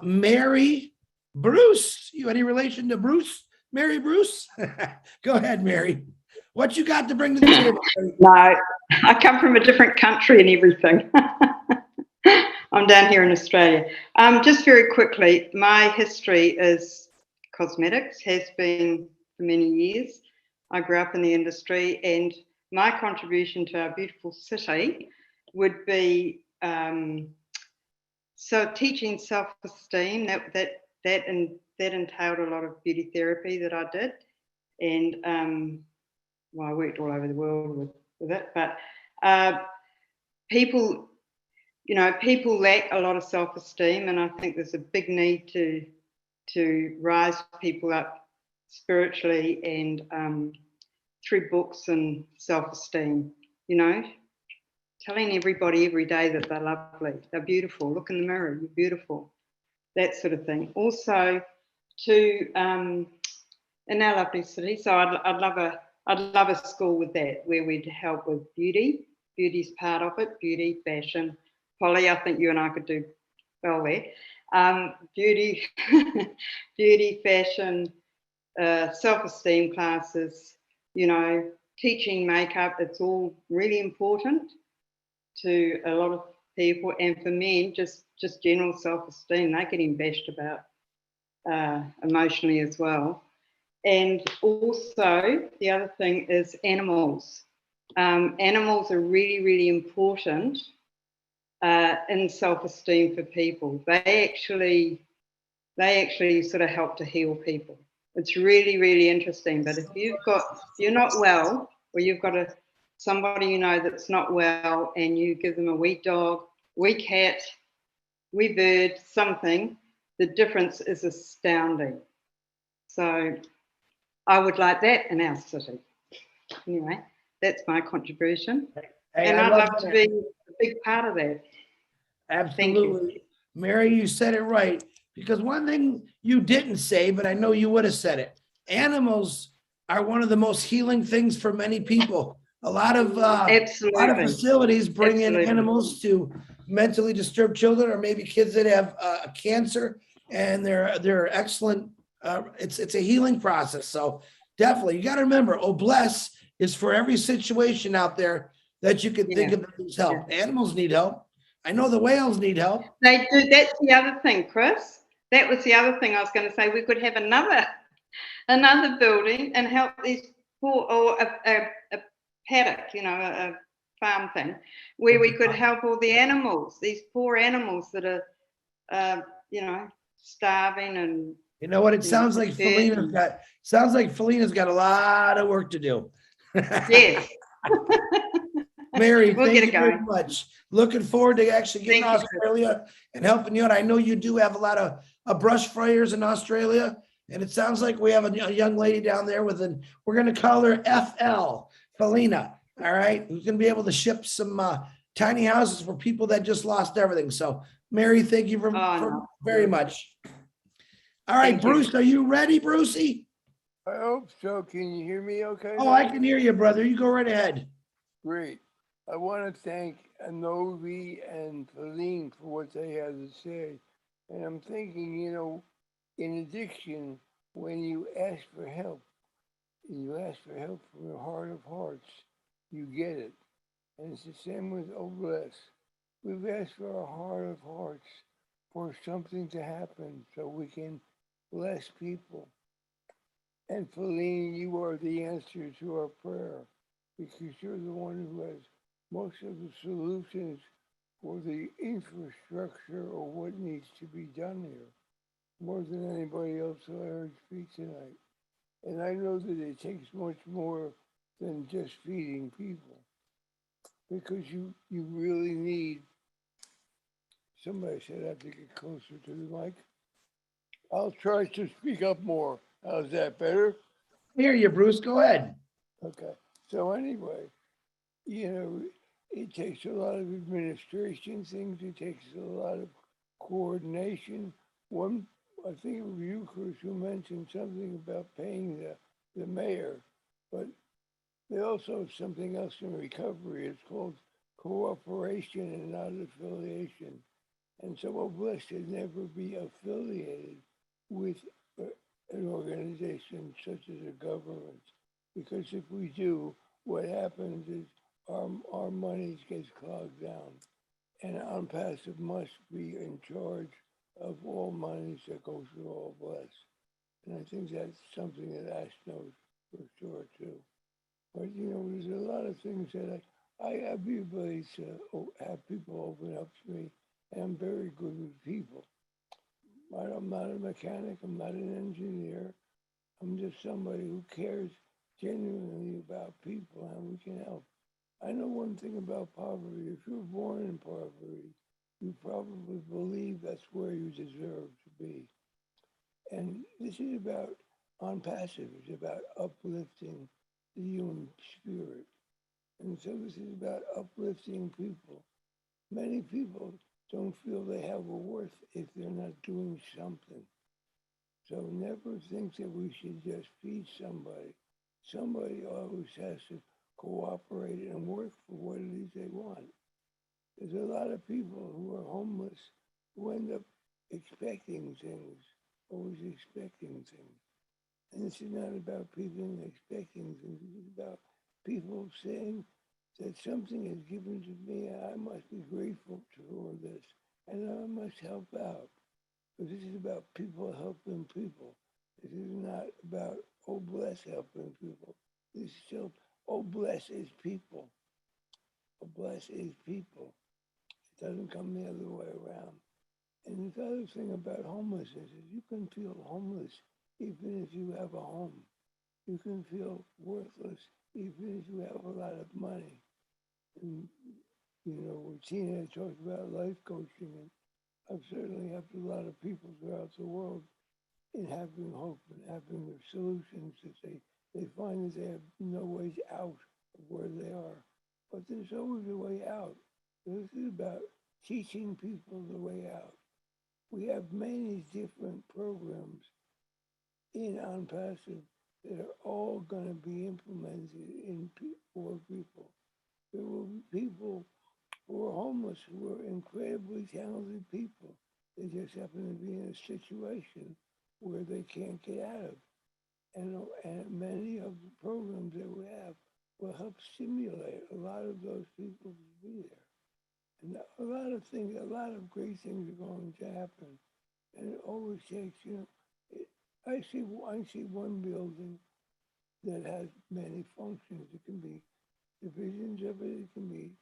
Mary Bruce, you any relation to Bruce? Mary Bruce? Go ahead, Mary. What you got to bring to the table? No, I come from a different country and everything. I'm down here in Australia. Just very quickly, my history is cosmetics, has been for many years. I grew up in the industry, and my contribution to our beautiful city would be so teaching self-esteem. That entailed a lot of beauty therapy that I did, and well, I worked all over the world with it. But people, you know, people lack a lot of self-esteem, and I think there's a big need to rise people up spiritually and through books and self-esteem, you know, telling everybody every day that they're lovely, they're beautiful, look in the mirror, you're beautiful, that sort of thing. Also to in our lovely city, so I'd love a school with that, where we'd help with beauty. Beauty's part of it, beauty, fashion. Polly, I think you and I could do well there. Beauty, beauty, fashion, self-esteem classes, you know, teaching makeup. It's all really important to a lot of people. And for men, just general self-esteem. They're getting bashed about emotionally as well. And also, the other thing is animals. Animals are really, really important in self-esteem for people. They actually sort of help to heal people. It's really, really interesting. But if you're not well, or you've got somebody you know that's not well, and you give them a wee dog, wee cat, wee bird, something, the difference is astounding. So I would like that in our city. Anyway, that's my contribution. Hey, and I I'd love love to that. be a big part of that. Absolutely. Mary, you said it right. Because one thing you didn't say, but I know you would have said it, animals are one of the most healing things for many people. A lot of facilities bring in animals to mentally disturbed children, or maybe kids that have cancer, and they're excellent. It's a healing process. So definitely, you got to remember, Obless is for every situation out there that you can think of that needs help. Animals need help. I know the whales need help. They do. That's the other thing, Chris. That was the other thing I was going to say. We could have another building and help these poor, or a paddock, you know, a farm thing, where we could help all the animals, these poor animals that are, you know, starving. And you know what? It sounds like Felina's got a lot of work to do. Yes. Mary, We'll thank get you it very going. much. Looking forward to actually getting to Australia and helping you out. I know you do have a lot of brush fryers in Australia, and it sounds like we have a young lady down there we're going to call her FL, Felina, all right? Who's going to be able to ship some tiny houses for people that just lost everything. So, Mary, thank you very much. All right, Bruce, are you ready, Brucey? I hope so. Can you hear me okay? Oh, I can hear you, brother. You go right ahead. Great. I want to thank Anovi and Feline for what they had to say. And I'm thinking, you know, in addiction, when you ask for help, you ask for help from your heart of hearts, you get it. And it's the same with Obless. We've asked for our heart of hearts for something to happen so we can bless people. And Feline, you are the answer to our prayer, because you're the one who has most of the solutions for the infrastructure or what needs to be done here, more than anybody else who I heard speak tonight. And I know that it takes much more than just feeding people. because you really need, somebody said I have to get closer to the mic. I'll try to speak up more. How's that better? Hear you, Bruce. Go ahead. Okay. So anyway, you know, it takes a lot of administration things. It takes a lot of coordination. One, I think it was you, Chris, who mentioned something about paying the mayor, but they also have something else in recovery. It's called cooperation and not affiliation. And so Oblast should never be affiliated with an organization such as a government. Because if we do, what happens is our monies gets clogged down. And OnPassive must be in charge of all monies that go through Oblast. And I think that's something that Ash knows for sure too. But you know, there's a lot of things that I have the ability to have people open up to me, and I'm very good with people. I'm not a mechanic, I'm not an engineer. I'm just somebody who cares genuinely about people and we can help. I know one thing about poverty. If you're born in poverty, you probably believe that's where you deserve to be. And this is about OnPassive. It's about uplifting the human spirit. And so this is about uplifting people. Many people don't feel they have a worth if they're not doing something. So never think that we should just feed somebody. Somebody always has to cooperate and work for what it is they want. There's a lot of people who are homeless who end up expecting things, always expecting things. And this is not about people expecting things. It's about people saying that something is given to me and I must be grateful for this and I must help out. But this is about people helping people. This is not about, oh, bless helping people. This is still, oh, bless is people. Oh, bless is people. It doesn't come the other way around. And the other thing about homelessness is you can feel homeless even if you have a home. You can feel worthless even if you have a lot of money. And, you know, Tina talked about life coaching, and I've certainly helped a lot of people throughout the world in having hope and having their solutions that they find that they have no ways out of where they are. But there's always a way out. This is about teaching people the way out. We have many different programs in OnPassive that are all going to be implemented for people. There will be people who are homeless who are incredibly talented people. They just happen to be in a situation where they can't get out of. And many of the programs that we have will help stimulate a lot of those people to be there. And a lot of great things are going to happen. And it always takes, you know, I see one building that has many functions. It can be divisions of it. It can be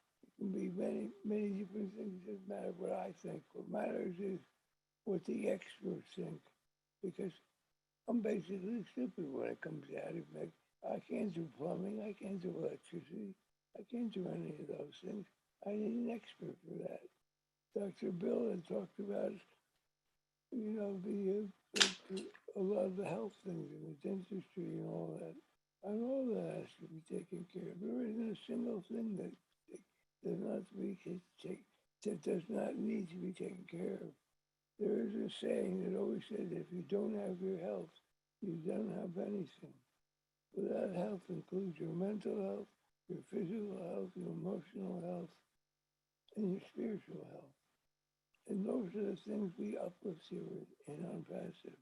many, many different things. It doesn't matter what I think. What matters is what the experts think. Because I'm basically stupid when it comes to how to make. I can't do plumbing. I can't do electricity. I can't do any of those things. I need an expert for that. Dr. Bill had talked about, you know, a lot of the health things and the dentistry and all that. And all that has to be taken care of. There isn't a single thing that does not need to be taken care of. There is a saying that always says, if you don't have your health, you don't have anything. Well, that health includes your mental health, your physical health, your emotional health, and your spiritual health. And those are the things we uplift here in OnPassive.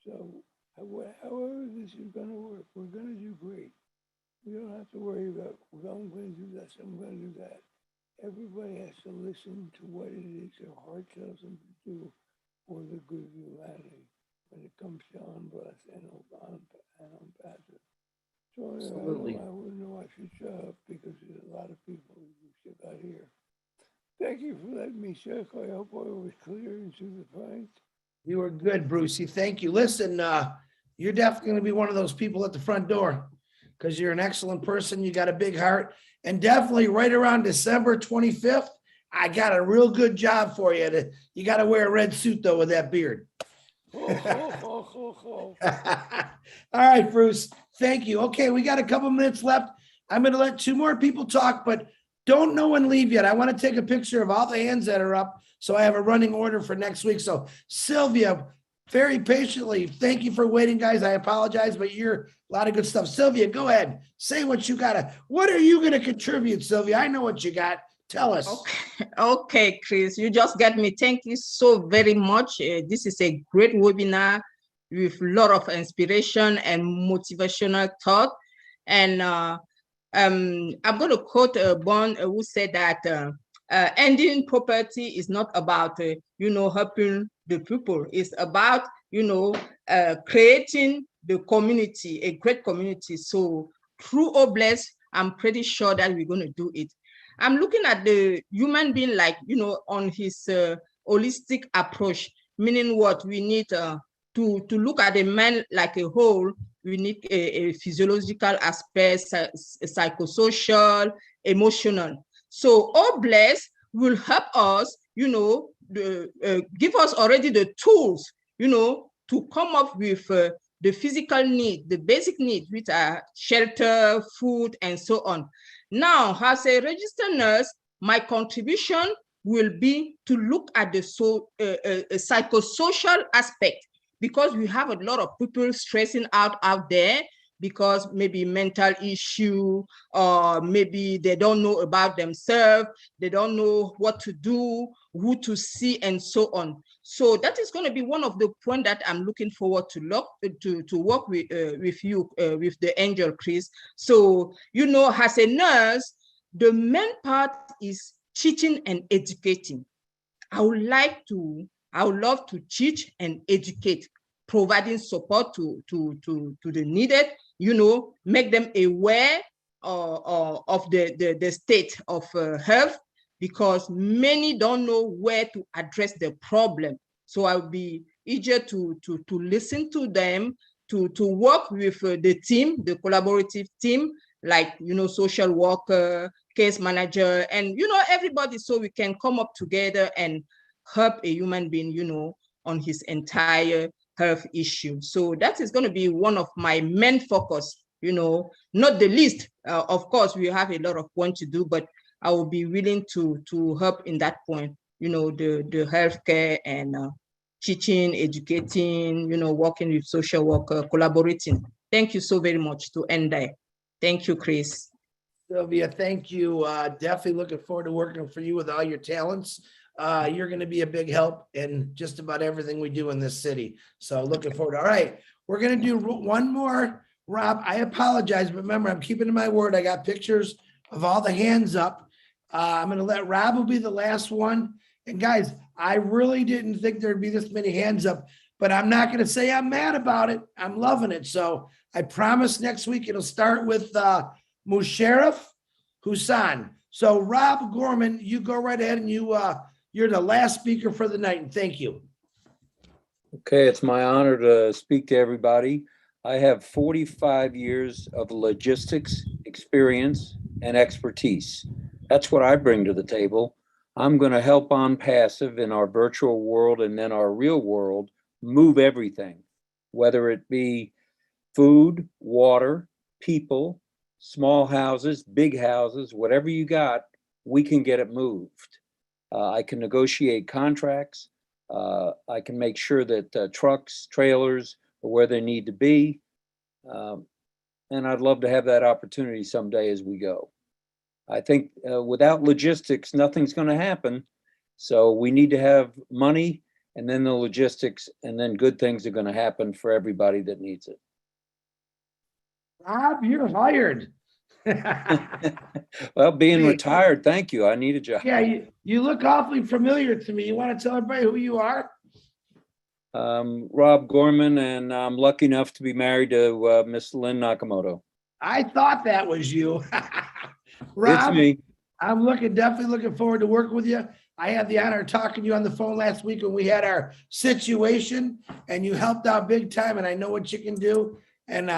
So however this is going to work, we're going to do great. We don't have to worry about, well, I'm going to do this, I'm going to do that. Everybody has to listen to what it is their heart tells them to do for the good of humanity when it comes to OnBless and OnPassive. So Absolutely. I wouldn't know I should shut up because there's a lot of people who should not hear. Thank you for letting me speak. I hope I was clear and to the point. You were good, Brucey. Thank you. Listen, you're definitely going to be one of those people at the front door. because you're an excellent person. You got a big heart. And definitely right around December 25th, I got a real good job for you. You got to wear a red suit, though, with that beard. All right, Bruce. Thank you. Okay, we got a couple minutes left. I'm going to let 2 more people talk, but don't no one leave yet. I want to take a picture of all the hands that are up so I have a running order for next week. So Sylvia, very patiently, thank you for waiting, guys. I apologize, but you're a lot of good stuff. Sylvia, go ahead. Say what you got. What are you going to contribute, Sylvia? I know what you got. Tell us. Okay, Chris, you just get me. Thank you so very much. This is a great webinar with a lot of inspiration and motivational thought. And I'm going to quote Bond who said that ending poverty is not about, helping the people. It's about, creating the community, a great community. So through Obless, I'm pretty sure that we're going to do it. I'm looking at the human being like, on his holistic approach, meaning what we need to look at a man like a whole. We need a physiological aspect, psychosocial, emotional. So Obless will help us, give us already the tools, to come up with the physical need, the basic needs, which are shelter, food, and so on. Now, as a registered nurse, my contribution will be to look at the psychosocial aspect, because we have a lot of people stressing out there because maybe mental issue, or maybe they don't know about themselves, they don't know what to do, who to see, and so on. So that is going to be one of the points that I'm looking forward to work with you, with the Angel, Chris. So, as a nurse, the main part is teaching and educating. I would love to teach and educate, providing support to the needed, make them aware of the state of health, because many don't know where to address the problem. So I'll be eager to listen to them, to work with the team, the collaborative team, like, social worker, case manager, and, everybody, so we can come up together and help a human being, on his entire health issue. So that is going to be one of my main focus, not the least. Of course, we have a lot of work to do, but I will be willing to help in that point, the healthcare and teaching, educating, working with social worker, collaborating. Thank you so very much to end there. Thank you, Chris. Sylvia, thank you. Definitely looking forward to working for you with all your talents. You're going to be a big help in just about everything we do in this city. So looking forward. All right, we're going to do one more. Rob, I apologize, but remember, I'm keeping to my word. I got pictures of all the hands up. I'm going to let Rob will be the last one. And guys, I really didn't think there'd be this many hands up, but I'm not going to say I'm mad about it. I'm loving it. So I promise next week it'll start with Musharraf Hussain. So Rob Gorman, you go right ahead, and you're the last speaker for the night. And thank you. Okay, it's my honor to speak to everybody. I have 45 years of logistics experience and expertise. That's what I bring to the table. I'm going to help On Passive in our virtual world and then our real world move everything, whether it be food, water, people, small houses, big houses, whatever you got, we can get it moved. I can negotiate contracts. I can make sure that trucks, trailers are where they need to be. And I'd love to have that opportunity someday as we go. I think without logistics, nothing's going to happen. So we need to have money, and then the logistics, and then good things are going to happen for everybody that needs it. Rob, you're hired. Well, being retired, thank you. I need a job. Yeah, you look awfully familiar to me. You want to tell everybody who you are? Rob Gorman, and I'm lucky enough to be married to Miss Lynn Nakamoto. I thought that was you. Rob, it's me. I'm definitely looking forward to working with you. I had the honor of talking to you on the phone last week when we had our situation, and you helped out big time, and I know what you can do. And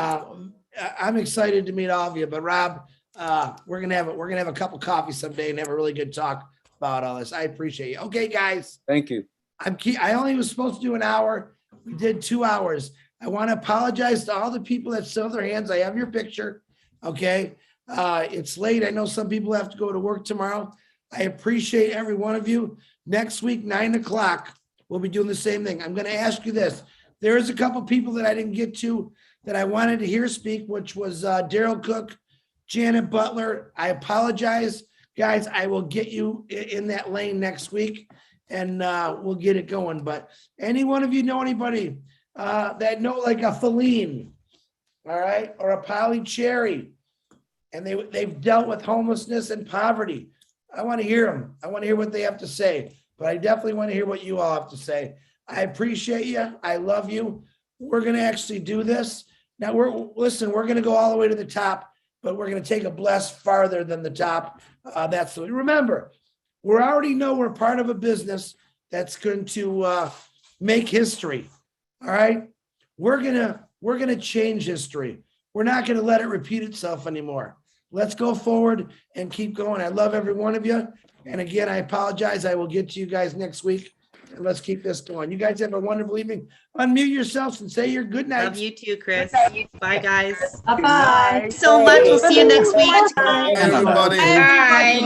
I'm excited to meet all of you, but Rob, we're gonna have a cup of coffee someday and have a really good talk about all this. I appreciate you. Okay, guys. Thank you. I only was supposed to do an hour. We did 2 hours. I want to apologize to all the people that still have their hands. I have your picture. Okay. It's late. I know some people have to go to work tomorrow. I appreciate every one of you. Next week, 9 o'clock, we'll be doing the same thing. I'm going to ask you this. There is a couple people that I didn't get to that I wanted to hear speak, which was Daryl Cook, Janet Butler. I apologize, guys. I will get you in that lane next week and we'll get it going. But any one of you know anybody that know like a Feline, all right, or a Polly Cherry, and they've dealt with homelessness and poverty. I want to hear them. I want to hear what they have to say, but I definitely want to hear what you all have to say. I appreciate you. I love you. We're going to actually do this. Now we're going to go all the way to the top, but we're going to take a bless farther than the top. Remember, we already know we're part of a business that's going to make history. All right. We're going to change history. We're not going to let it repeat itself anymore. Let's go forward and keep going. I love every one of you. And again, I apologize. I will get to you guys next week. And let's keep this going. You guys have a wonderful evening. Unmute yourselves and say your good night. Love you too, Chris. Bye, guys. Bye-bye. Thanks so much. We'll see you next week. Everybody. Bye.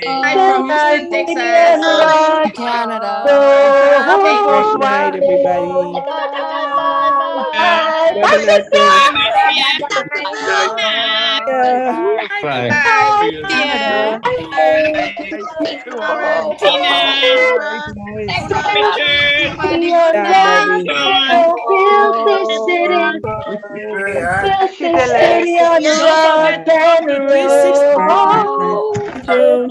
Hi from Houston, Texas. Canada. Good night, everybody. Don't forget to